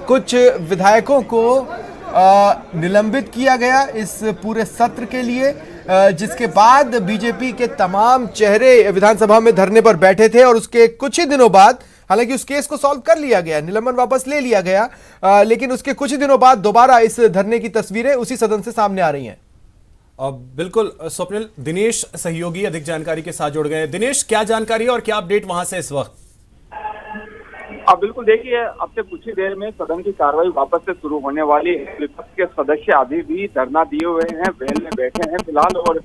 कुछ विधायकों को निलंबित किया गया इस पूरे सत्र के लिए, जिसके बाद बीजेपी के तमाम चेहरे विधानसभा में धरने पर बैठे थे और उसके कुछ ही दिनों बाद, हालांकि उस केस को सॉल्व कर लिया गया, निलंबन वापस ले लिया गया, लेकिन उसके कुछ ही दिनों बाद दोबारा इस धरने की तस्वीरें उसी सदन से सामने आ रही हैं। बिल्कुल स्वप्निल, दिनेश सहयोगी अधिक जानकारी के साथ जुड़ गए। दिनेश, क्या जानकारी और क्या अपडेट वहां से इस वक्त? अब बिल्कुल देखिए, अब से कुछ ही देर में सदन की कार्रवाई वापस से शुरू होने वाली है। विपक्ष के सदस्य अभी भी धरना दिए हुए हैं, वेल में बैठे हैं फिलहाल, और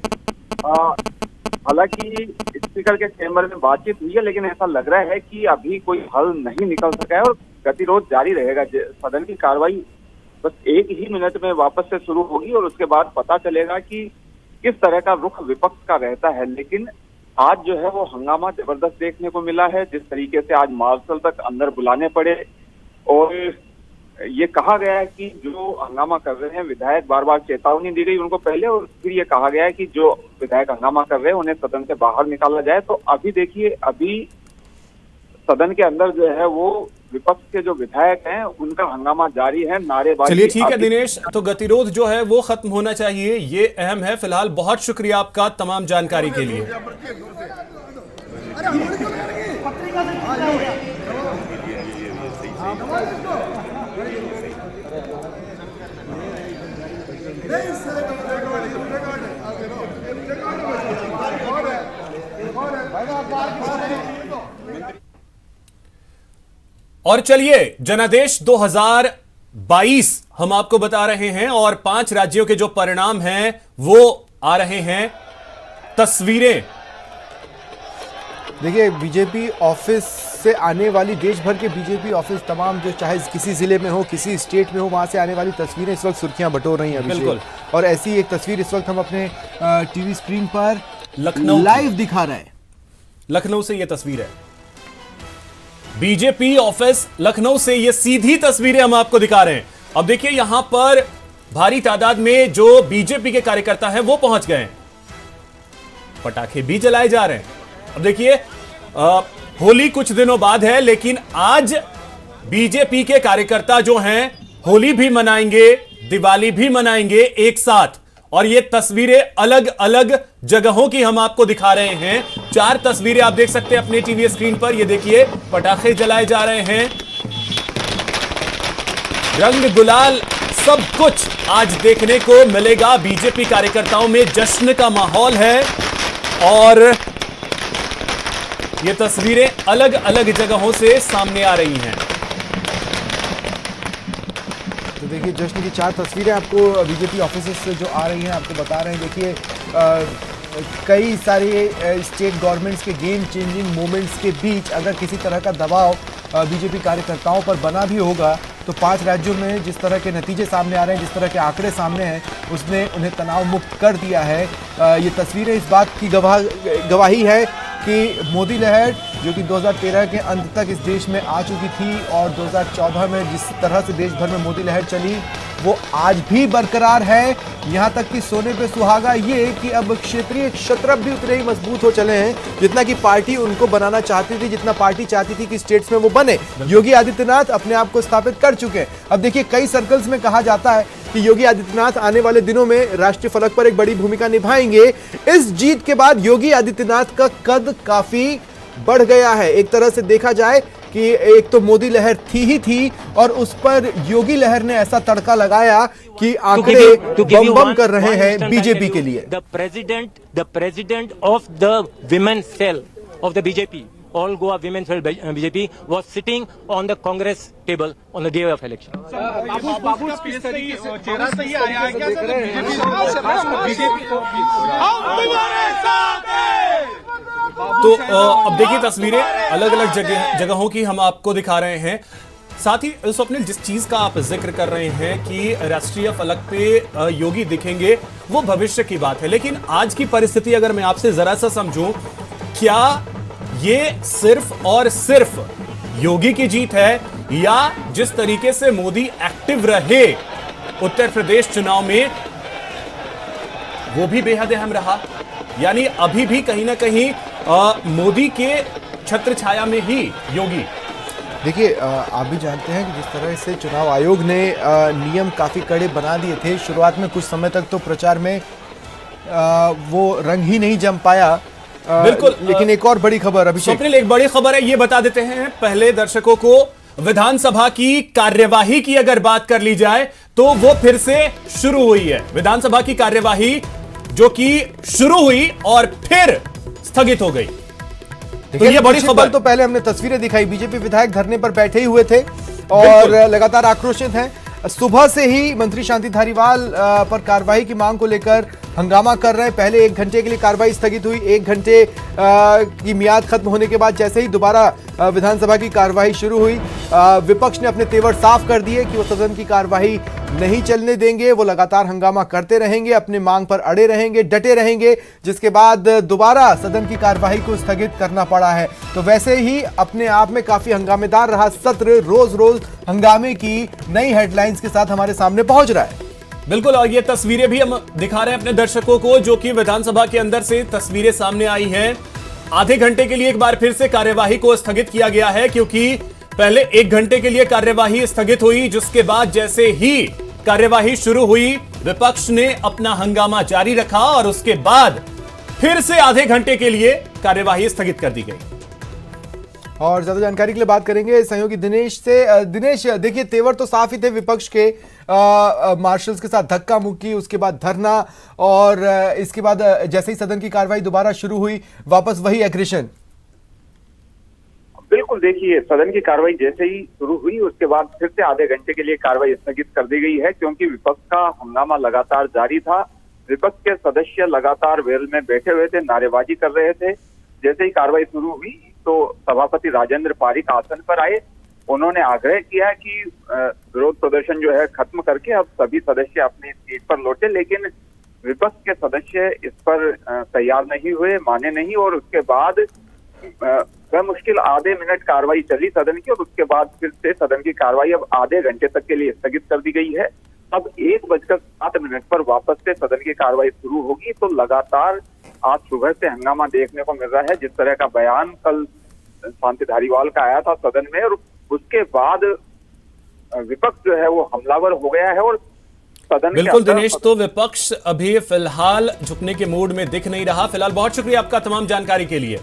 हालांकि स्पीकर के चैम्बर में बातचीत हुई है, लेकिन ऐसा लग रहा है कि अभी कोई हल नहीं निकल सका है और गतिरोध जारी रहेगा। सदन की कार्रवाई बस 1 ही मिनट में वापस से शुरू होगी और उसके बाद पता चलेगा कि किस तरह का रुख विपक्ष का रहता है। लेकिन आज जो है वो हंगामा जबरदस्त देखने को मिला है। जिस तरीके से आज मार्शल तक अंदर बुलाने पड़े और ये कहा गया है कि जो हंगामा कर रहे हैं विधायक, बार बार चेतावनी दी गई उनको पहले, और फिर ये कहा गया है कि जो विधायक हंगामा कर रहे हैं उन्हें सदन से बाहर निकाला जाए। तो अभी देखिए, अभी सदन के अंदर जो है वो विपक्ष के जो विधायक हैं उनका हंगामा जारी है, नारेबाजी। चलिए ठीक है दिनेश, तो गतिरोध जो है वो खत्म होना चाहिए, ये अहम है। फिलहाल बहुत शुक्रिया आपका तमाम जानकारी के लिए। और चलिए, जनादेश 2022 हम आपको बता रहे हैं और 5 राज्यों के जो परिणाम हैं वो आ रहे हैं। तस्वीरें देखिए, बीजेपी ऑफिस से आने वाली, देश भर के बीजेपी ऑफिस तमाम जो चाहे किसी जिले में हो, किसी स्टेट में हो, वहां से आने वाली तस्वीरें इस वक्त सुर्खियां बटोर रही हैं। बिल्कुल। और ऐसी एक तस्वीर इस वक्त हम अपने टीवी स्क्रीन पर लखनऊ लाइव दिखा रहे हैं। लखनऊ से यह तस्वीर है, बीजेपी ऑफिस लखनऊ से ये सीधी तस्वीरें हम आपको दिखा रहे हैं। अब देखिए, यहां पर भारी तादाद में जो बीजेपी के कार्यकर्ता हैं वो पहुंच गए हैं, पटाखे भी जलाए जा रहे हैं। अब देखिए, होली कुछ दिनों बाद है, लेकिन आज बीजेपी के कार्यकर्ता जो हैं होली भी मनाएंगे, दिवाली भी मनाएंगे एक साथ। और ये तस्वीरें अलग अलग जगहों की हम आपको दिखा रहे हैं। 4 तस्वीरें आप देख सकते हैं अपने टीवी स्क्रीन पर। ये देखिए, पटाखे जलाए जा रहे हैं, रंग गुलाल सब कुछ आज देखने को मिलेगा। बीजेपी कार्यकर्ताओं में जश्न का माहौल है और ये तस्वीरें अलग अलग जगहों से सामने आ रही हैं। तो देखिए, जश्न की 4 तस्वीरें आपको बीजेपी ऑफिस से जो आ रही हैं आपको बता रहे हैं। देखिए, कई सारे स्टेट गवर्नमेंट्स के गेम चेंजिंग मोमेंट्स के बीच अगर किसी तरह का दबाव बीजेपी कार्यकर्ताओं पर बना भी होगा तो 5 राज्यों में जिस तरह के नतीजे सामने आ रहे हैं, जिस तरह के आंकड़े सामने हैं, उसने उन्हें तनाव मुक्त कर दिया है। ये तस्वीरें इस बात की गवाही है कि मोदी लहर जो कि 2013 के अंत तक इस देश में आ चुकी थी और 2014 में जिस तरह से देश भर में मोदी लहर चली वो आज भी बरकरार है। यहाँ तक कि सोने पे सुहागा ये कि अब क्षेत्रीय क्षत्रप भी उतने ही मजबूत हो चले हैं जितना कि पार्टी उनको बनाना चाहती थी, जितना पार्टी चाहती थी कि स्टेट्स में वो बने। योगी आदित्यनाथ अपने आप को स्थापित कर चुके हैं। अब देखिए, कई सर्कल्स में कहा जाता है कि योगी आदित्यनाथ आने वाले दिनों में राष्ट्रीय फलक पर एक बड़ी भूमिका निभाएंगे। इस जीत के बाद योगी आदित्यनाथ का कद काफी बढ़ गया है। एक तरह से देखा जाए कि एक तो मोदी लहर थी और उस पर योगी लहर ने ऐसा तड़का लगाया कि आंकड़े बम कर रहे हैं बीजेपी के लिए। The president of the women cell of the BJP, all Goa women's cell BJP was sitting on the Congress table on the day of election. तो अब देखिए, तस्वीरें अलग अलग जगहों की हम आपको दिखा रहे हैं। साथ ही स्वप्निल, जिस चीज का आप जिक्र कर रहे हैं कि राष्ट्रीय फलक पे योगी दिखेंगे, वो भविष्य की बात है, लेकिन आज की परिस्थिति अगर मैं आपसे जरा सा समझूं, क्या ये सिर्फ और सिर्फ योगी की जीत है या जिस तरीके से मोदी एक्टिव रहे उत्तर प्रदेश चुनाव में वो भी बेहद अहम रहा? यानी अभी भी कहीं ना कहीं मोदी के छत्र छाया में ही योगी। देखिए, आप भी जानते हैं कि जिस तरह से चुनाव आयोग ने नियम काफ़ी कड़े बना दिए थे, शुरुआत में कुछ समय तक तो प्रचार में वो रंग ही नहीं जम पाया। बिल्कुल, लेकिन एक और बड़ी खबर अभिषेक, स्वप्निल, एक बड़ी खबर है, ये बता देते हैं पहले दर्शकों को। विधानसभा की कार्यवाही की अगर बात कर ली जाए तो वो फिर से शुरू हुई है। विधानसभा की कार्यवाही जो कि शुरू हुई और फिर स्थगित हो गई। तो ये बड़ी खबर। तो पहले हमने तस्वीरें दिखाई, बीजेपी विधायक धरने पर बैठे ही हुए थे और लगातार आक्रोशित हैं। सुबह से ही मंत्री शांति धारीवाल पर कार्रवाई की मांग को लेकर हंगामा कर रहे हैं। पहले 1 घंटे के लिए कार्रवाई स्थगित हुई, 1 घंटे की मियाद खत्म होने के बाद जैसे ही दोबारा विधानसभा की कार्रवाई शुरू हुई, विपक्ष ने अपने तेवर साफ कर दिए कि वो सदन की कार्रवाई नहीं चलने देंगे। वो लगातार हंगामा करते रहेंगे, अपने मांग पर अड़े रहेंगे, डटे रहेंगे, जिसके बाद दोबारा सदन की कार्रवाई को स्थगित करना पड़ा है। तो वैसे ही अपने आप में काफी हंगामेदार रहा सत्र, रोज रोज हंगामे की नई हेडलाइंस के साथ हमारे सामने पहुंच रहा है। बिल्कुल, और ये तस्वीरें भी हम दिखा रहे हैं अपने दर्शकों को, जो कि विधानसभा के अंदर से तस्वीरें सामने आई हैं। आधे घंटे के लिए एक बार फिर से कार्यवाही को स्थगित किया गया है, क्योंकि पहले 1 घंटे के लिए कार्यवाही स्थगित हुई, जिसके बाद जैसे ही कार्यवाही शुरू हुई विपक्ष ने अपना हंगामा जारी रखा और उसके बाद फिर से आधे घंटे के लिए कार्यवाही स्थगित कर दी गई। और ज्यादा जानकारी के लिए बात करेंगे सहयोगी दिनेश से। दिनेश, देखिए तेवर तो साफ ही थे विपक्ष के, मार्शल्स के साथ धक्का मुक्की, उसके बाद धरना और इसके बाद जैसे ही सदन की कार्रवाई दोबारा शुरू हुई वापस वही एग्रेशन। बिल्कुल, देखिए सदन की कार्रवाई जैसे ही शुरू हुई उसके बाद फिर से आधे घंटे के लिए कार्रवाई स्थगित कर दी गई है, क्योंकि विपक्ष का हंगामा लगातार जारी था। विपक्ष के सदस्य लगातार वेल में बैठे हुए थे, नारेबाजी कर रहे थे। जैसे ही कार्रवाई शुरू हुई तो सभापति राजेंद्र पारिक आसन पर आए। उन्होंने आग्रह किया कि विरोध प्रदर्शन जो है खत्म करके अब सभी सदस्य अपनी सीट पर लौटे, लेकिन विपक्ष के सदस्य इस पर तैयार नहीं हुए, माने नहीं, और उसके बाद मुश्किल आधे मिनट कार्रवाई चली सदन की और उसके बाद फिर से सदन की कार्रवाई अब आधे घंटे तक के लिए स्थगित कर दी गई है। अब 1:07 पर वापस से सदन की कार्रवाई शुरू होगी। तो लगातार आज सुबह से हंगामा देखने को मिल रहा है। जिस तरह का बयान कल शांति धारीवाल का आया था सदन में, और उसके बाद विपक्ष जो है वो हमलावर हो गया है और सदन बिल्कुल दिनेश, तो विपक्ष अभी फिलहाल झुकने के मूड में दिख नहीं रहा। फिलहाल बहुत शुक्रिया आपका तमाम जानकारी के लिए।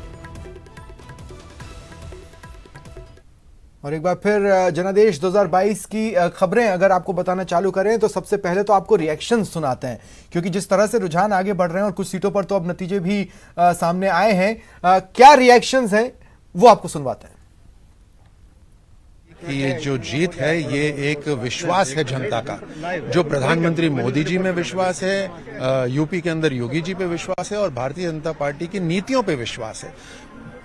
और एक बार फिर जनादेश 2022 की खबरें अगर आपको बताना चालू करें तो सबसे पहले तो आपको रिएक्शन सुनाते हैं, क्योंकि जिस तरह से रुझान आगे बढ़ रहे हैं और कुछ सीटों पर तो अब नतीजे भी सामने आए हैं। क्या रिएक्शंस हैं वो आपको सुनवाते हैं। ये जो जीत है ये एक विश्वास है जनता का, जो प्रधानमंत्री मोदी जी में विश्वास है, यूपी के अंदर योगी जी पे विश्वास है और भारतीय जनता पार्टी की नीतियों पे विश्वास है।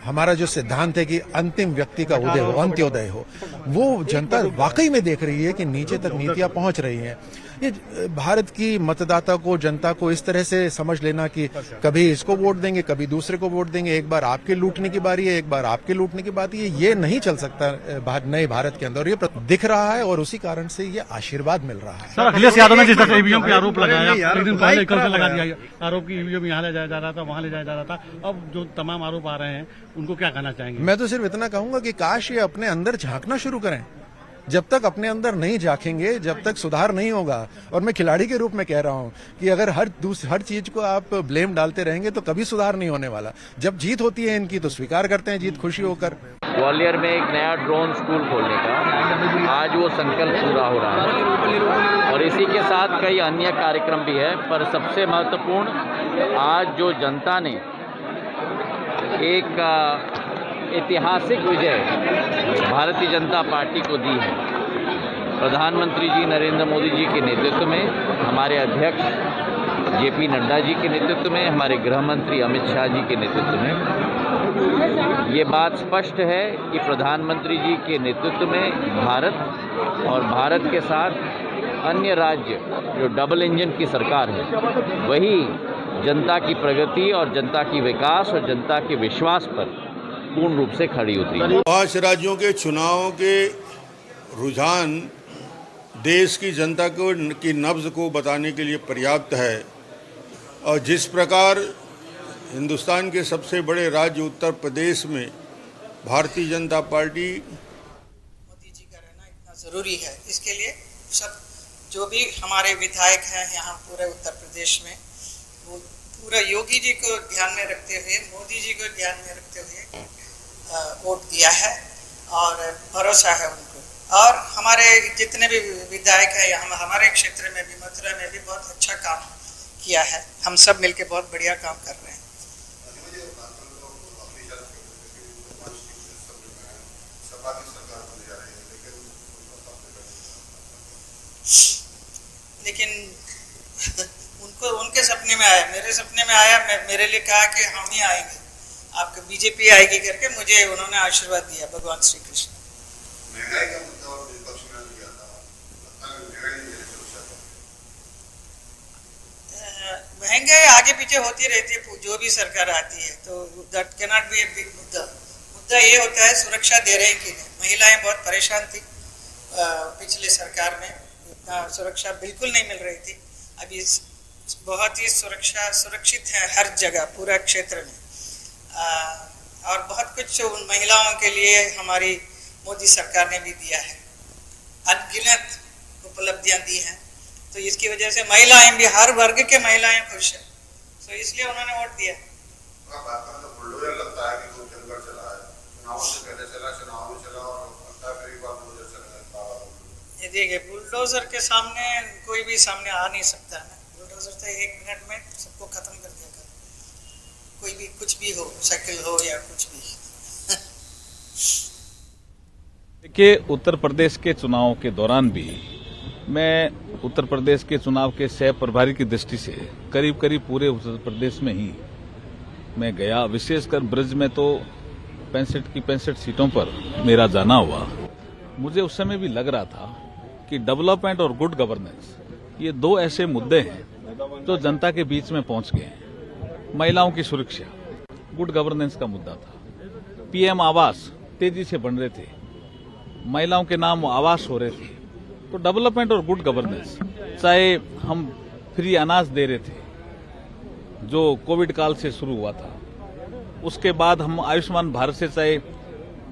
हमारा जो सिद्धांत है कि अंतिम व्यक्ति का उदय हो, अंत्योदय हो, वो जनता वाकई में देख रही है कि नीचे तक नीतियां पहुंच रही हैं। ये भारत की मतदाता को, जनता को इस तरह से समझ लेना कि कभी इसको वोट देंगे, कभी दूसरे को वोट देंगे, एक बार आपके लूटने की बारी है, एक बार आपके लूटने की बात है, ये नहीं चल सकता नए भारत के अंदर। ये दिख रहा है और उसी कारण से ये आशीर्वाद मिल रहा है। सर, अखिलेश यादव ने जिस तरह ईवीएम पे आरोप लगाया, एक दिन पहले कल से लगा दिया आरोप की ईवीएम यहाँ ले जाया जा रहा था, वहाँ ले जाया जा रहा था, अब जो तमाम आरोप आ रहे हैं उनको क्या कहना चाहेंगे? मैं तो सिर्फ इतना कहूंगा कि काश ये अपने अंदर झांकना शुरू करें। जब तक अपने अंदर नहीं झांकेंगे, जब तक सुधार नहीं होगा। और मैं खिलाड़ी के रूप में कह रहा हूं कि अगर हर चीज को आप ब्लेम डालते रहेंगे तो कभी सुधार नहीं होने वाला। जब जीत होती है इनकी तो स्वीकार करते हैं जीत खुशी होकर। ग्वालियर में एक नया ड्रोन स्कूल खोलने का आज वो संकल्प पूरा हो रहा है और इसी के साथ कई अन्य कार्यक्रम भी है। पर सबसे महत्वपूर्ण आज जो जनता ने एक ऐतिहासिक विजय भारतीय जनता पार्टी को दी है। प्रधानमंत्री जी नरेंद्र मोदी जी के नेतृत्व में, हमारे अध्यक्ष जेपी नड्डा जी के नेतृत्व में, हमारे गृह मंत्री अमित शाह जी के नेतृत्व में ये बात स्पष्ट है कि प्रधानमंत्री जी के नेतृत्व में भारत और भारत के साथ अन्य राज्य जो डबल इंजन की सरकार है, वही जनता की प्रगति और जनता की विकास और जनता के विश्वास पर पूर्ण रूप से खड़ी उतरी है। 5 राज्यों के चुनावों के रुझान देश की जनता की नब्ज को बताने के लिए पर्याप्त है। और जिस प्रकार हिंदुस्तान के सबसे बड़े राज्य उत्तर प्रदेश में भारतीय जनता पार्टी ज़रूरी है। इसके लिए सब जो भी हमारे विधायक हैं यहाँ पूरे उत्तर प्रदेश में, वो पूरा योगी जी को ध्यान में रखते हुए, मोदी जी को ध्यान में रखते हुए वोट दिया है और भरोसा है उनको। और हमारे जितने भी विधायक हैं यहाँ हमारे क्षेत्र में भी, मथुरा में भी बहुत अच्छा काम किया है। हम सब मिलके बहुत बढ़िया काम कर रहे हैं। लेकिन उनको उनके सपने में आया, मेरे सपने में आया, मेरे लिए कहा कि हम ही आएंगे, आपके बीजेपी आएगी करके मुझे उन्होंने आशीर्वाद दिया भगवान श्री कृष्ण। महंगाई आगे पीछे होती रहती है, जो भी सरकार आती है, तो that can not be a big मुद्दा। मुद्दा ये होता है सुरक्षा दे रहे हैं कि नहीं। महिलाएं बहुत परेशान थी पिछले सरकार में, इतना सुरक्षा बिल्कुल नहीं मिल रही थी। अभी बहुत ही सुरक्षित है हर जगह, पूरा क्षेत्र में। और बहुत कुछ उन महिलाओं के लिए हमारी मोदी सरकार ने भी दिया है, अनगिनत उपलब्धियां दी हैं। तो इसकी वजह से महिलाएं भी, हर वर्ग के महिलाएं खुश हैं, तो इसलिए उन्होंने वोट दिया। ये देखिए, बुलडोजर के सामने कोई भी सामने आ नहीं सकता है। बुलडोजर तो 1 मिनट में सबको खत्म कर देगा, कोई भी कुछ भी हो, साइकिल हो या कुछ भी। देखिए, उत्तर प्रदेश के चुनाव के दौरान भी मैं उत्तर प्रदेश के चुनाव के सह प्रभारी की दृष्टि से करीब करीब पूरे उत्तर प्रदेश में ही मैं गया। विशेषकर ब्रज में तो 65 की 65 सीटों पर मेरा जाना हुआ। मुझे उस समय भी लग रहा था कि डेवलपमेंट और गुड गवर्नेंस, ये 2 ऐसे मुद्दे हैं जो जनता के बीच में पहुंच गए हैं। महिलाओं की सुरक्षा गुड गवर्नेंस का मुद्दा था। पीएम आवास तेजी से बन रहे थे, महिलाओं के नाम आवास हो रहे थे। तो डेवलपमेंट और गुड गवर्नेंस, चाहे हम फ्री अनाज दे रहे थे जो कोविड काल से शुरू हुआ था, उसके बाद हम आयुष्मान भारत से चाहे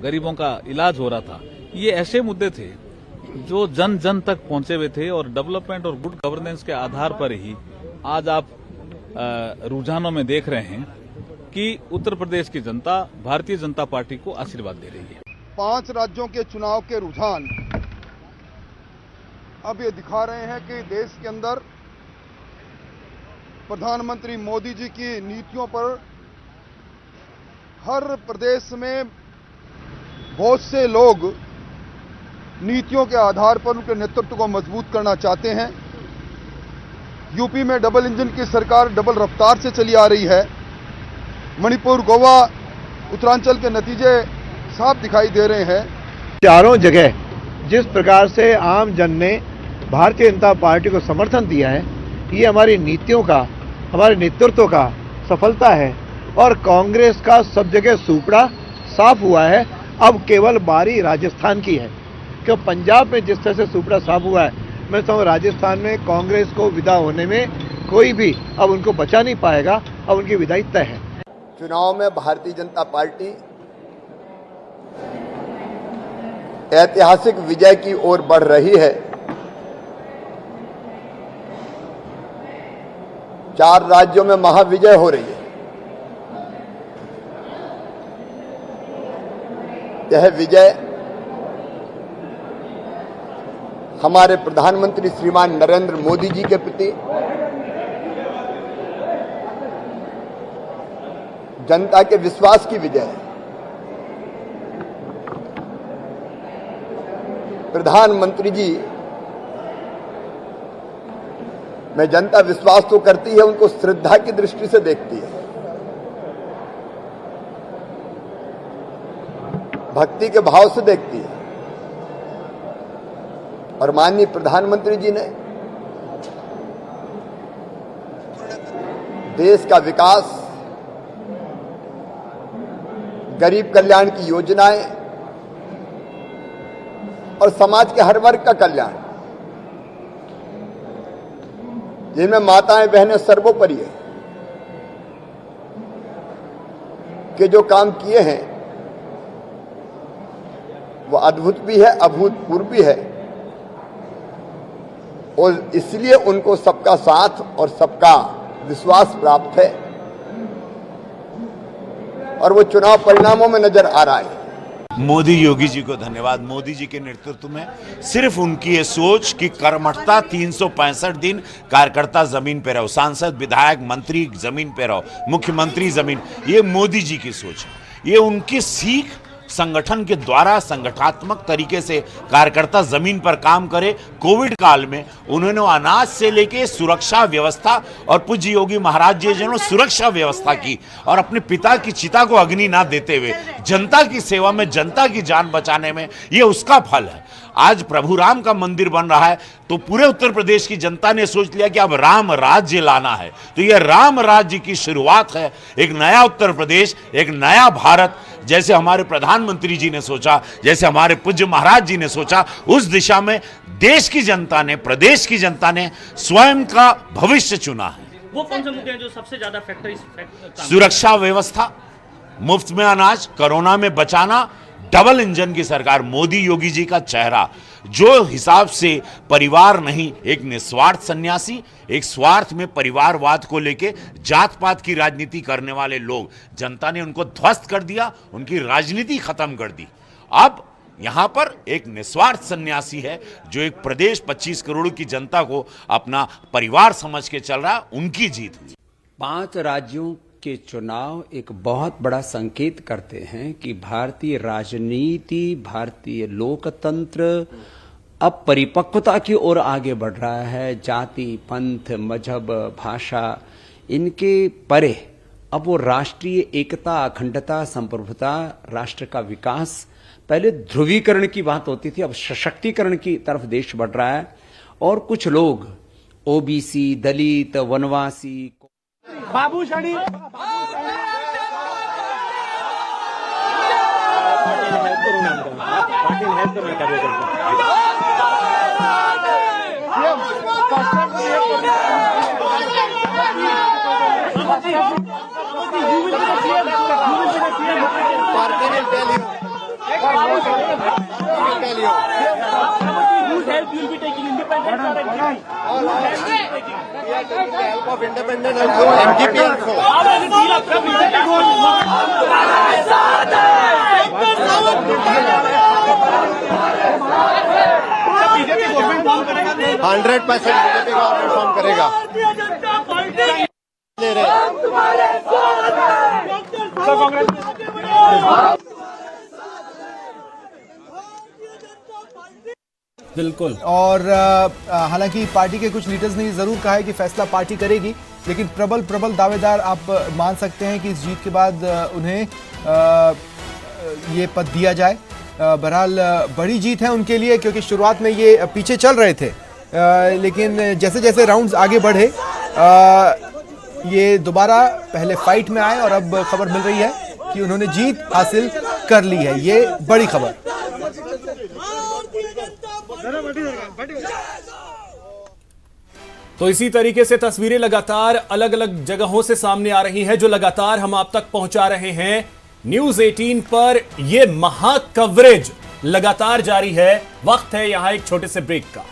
गरीबों का इलाज हो रहा था, ये ऐसे मुद्दे थे जो जन जन तक पहुंचे हुए थे। और डेवलपमेंट और गुड गवर्नेंस के आधार पर ही आज आप रुझानों में देख रहे हैं कि उत्तर प्रदेश की जनता भारतीय जनता पार्टी को आशीर्वाद दे रही है। 5 राज्यों के चुनाव के रुझान अब ये दिखा रहे हैं कि देश के अंदर प्रधानमंत्री मोदी जी की नीतियों पर हर प्रदेश में बहुत से लोग नीतियों के आधार पर उनके नेतृत्व को मजबूत करना चाहते हैं। यूपी में डबल इंजन की सरकार डबल रफ्तार से चली आ रही है। मणिपुर, गोवा, उत्तरांचल के नतीजे साफ दिखाई दे रहे हैं। चारों जगह जिस प्रकार से आम जन ने भारतीय जनता पार्टी को समर्थन दिया है, ये हमारी नीतियों का, हमारे नेतृत्व का सफलता है। और कांग्रेस का सब जगह सुपड़ा साफ हुआ है। अब केवल बारी राजस्थान की है, क्योंकि पंजाब में जिस तरह से सुपड़ा साफ हुआ है, मैं समझता हूँ राजस्थान में कांग्रेस को विदा होने में कोई भी अब उनको बचा नहीं पाएगा। अब उनकी विदाई तय है। चुनाव में भारतीय जनता पार्टी ऐतिहासिक विजय की ओर बढ़ रही है। 4 राज्यों में महाविजय हो रही है। यह विजय हमारे प्रधानमंत्री श्रीमान नरेंद्र मोदी जी के प्रति, जनता के विश्वास की विजय है। प्रधानमंत्री जी में जनता विश्वास तो करती है, उनको श्रद्धा की दृष्टि से देखती है, भक्ति के भाव से देखती है। और माननीय प्रधानमंत्री जी ने देश का विकास, गरीब कल्याण की योजनाएं और समाज के हर वर्ग का कल्याण, जिनमें माताएं बहनें सर्वोपरि है, के जो काम किए हैं वो अद्भुत भी है, अभूतपूर्व भी है, और इसलिए उनको सबका साथ और सबका विश्वास प्राप्त है और वो चुनाव परिणामों में नजर आ रहा है। मोदी योगी जी को धन्यवाद। मोदी जी के नेतृत्व में सिर्फ उनकी ये सोच कि कर्मठता 365 दिन कार्यकर्ता जमीन पे रहो, सांसद विधायक मंत्री जमीन पे रहो, मुख्यमंत्री जमीन, ये मोदी जी की सोच है। ये उनकी सीख संगठन के द्वारा संगठनात्मक तरीके से कार्यकर्ता जमीन पर काम करे। कोविड काल में उन्होंने अनाज से लेके सुरक्षा व्यवस्था, और पूज्य योगी महाराज जी जिन्होंने सुरक्षा व्यवस्था की और अपने पिता की चिता को अग्नि ना देते हुए जनता की सेवा में, जनता की जान बचाने में, ये उसका फल है। आज प्रभु राम का मंदिर बन रहा है तो पूरे उत्तर प्रदेश की जनता ने सोच लिया कि अब राम राज्य लाना है, तो यह राम राज्य की शुरुआत है। एक नया उत्तर प्रदेश, एक नया भारत, जैसे हमारे प्रधानमंत्री जी ने सोचा, जैसे हमारे पूज्य महाराज जी ने सोचा, उस दिशा में देश की जनता ने, प्रदेश की जनता ने स्वयं का भविष्य चुना है। वो कौन से मुद्दे हैं जो सबसे ज्यादा फैक्टर? सुरक्षा व्यवस्था, मुफ्त में अनाज, कोरोना में बचाना, डबल इंजन की सरकार, मोदी योगी जी का चेहरा, जो हिसाब से परिवार नहीं, एक निस्वार्थ सन्यासी, एक स्वार्थ में परिवारवाद को लेके जात पात की राजनीति करने वाले लोग, जनता ने उनको ध्वस्त कर दिया, उनकी राजनीति खत्म कर दी। अब यहां पर एक निस्वार्थ सन्यासी है जो एक प्रदेश 25 करोड़ की जनता को अपना परिवार समझ के चल रहा, उनकी जीत हुई। 5 राज्यों के चुनाव एक बहुत बड़ा संकेत करते हैं कि भारतीय राजनीति, भारतीय लोकतंत्र अब परिपक्वता की ओर आगे बढ़ रहा है। जाति, पंथ, मजहब, भाषा, इनके परे अब वो राष्ट्रीय एकता, अखंडता, संप्रभुता, राष्ट्र का विकास, पहले ध्रुवीकरण की बात होती थी, अब सशक्तिकरण की तरफ देश बढ़ रहा है। और कुछ लोग ओबीसी, दलित, वनवासी, बाबूशानी बीजेपी गवर्नमेंट फॉर्म करेगा, 100% बीजेपी गवर्नमेंट फॉर्म करेगा। बिल्कुल। और हालांकि पार्टी के कुछ लीडर्स ने जरूर कहा है कि फैसला पार्टी करेगी, लेकिन प्रबल दावेदार आप मान सकते हैं कि इस जीत के बाद उन्हें ये पद दिया जाए। बहरहाल बड़ी जीत है उनके लिए, क्योंकि शुरुआत में ये पीछे चल रहे थे, लेकिन जैसे जैसे राउंड्स आगे बढ़े ये दोबारा पहले फाइट में आए और अब खबर मिल रही है कि उन्होंने जीत हासिल कर ली है। ये बड़ी खबर। तो इसी तरीके से तस्वीरें लगातार अलग अलग जगहों से सामने आ रही हैं, जो लगातार हम आप तक पहुंचा रहे हैं। न्यूज़ 18 पर यह महा कवरेज लगातार जारी है। वक्त है यहां एक छोटे से ब्रेक का।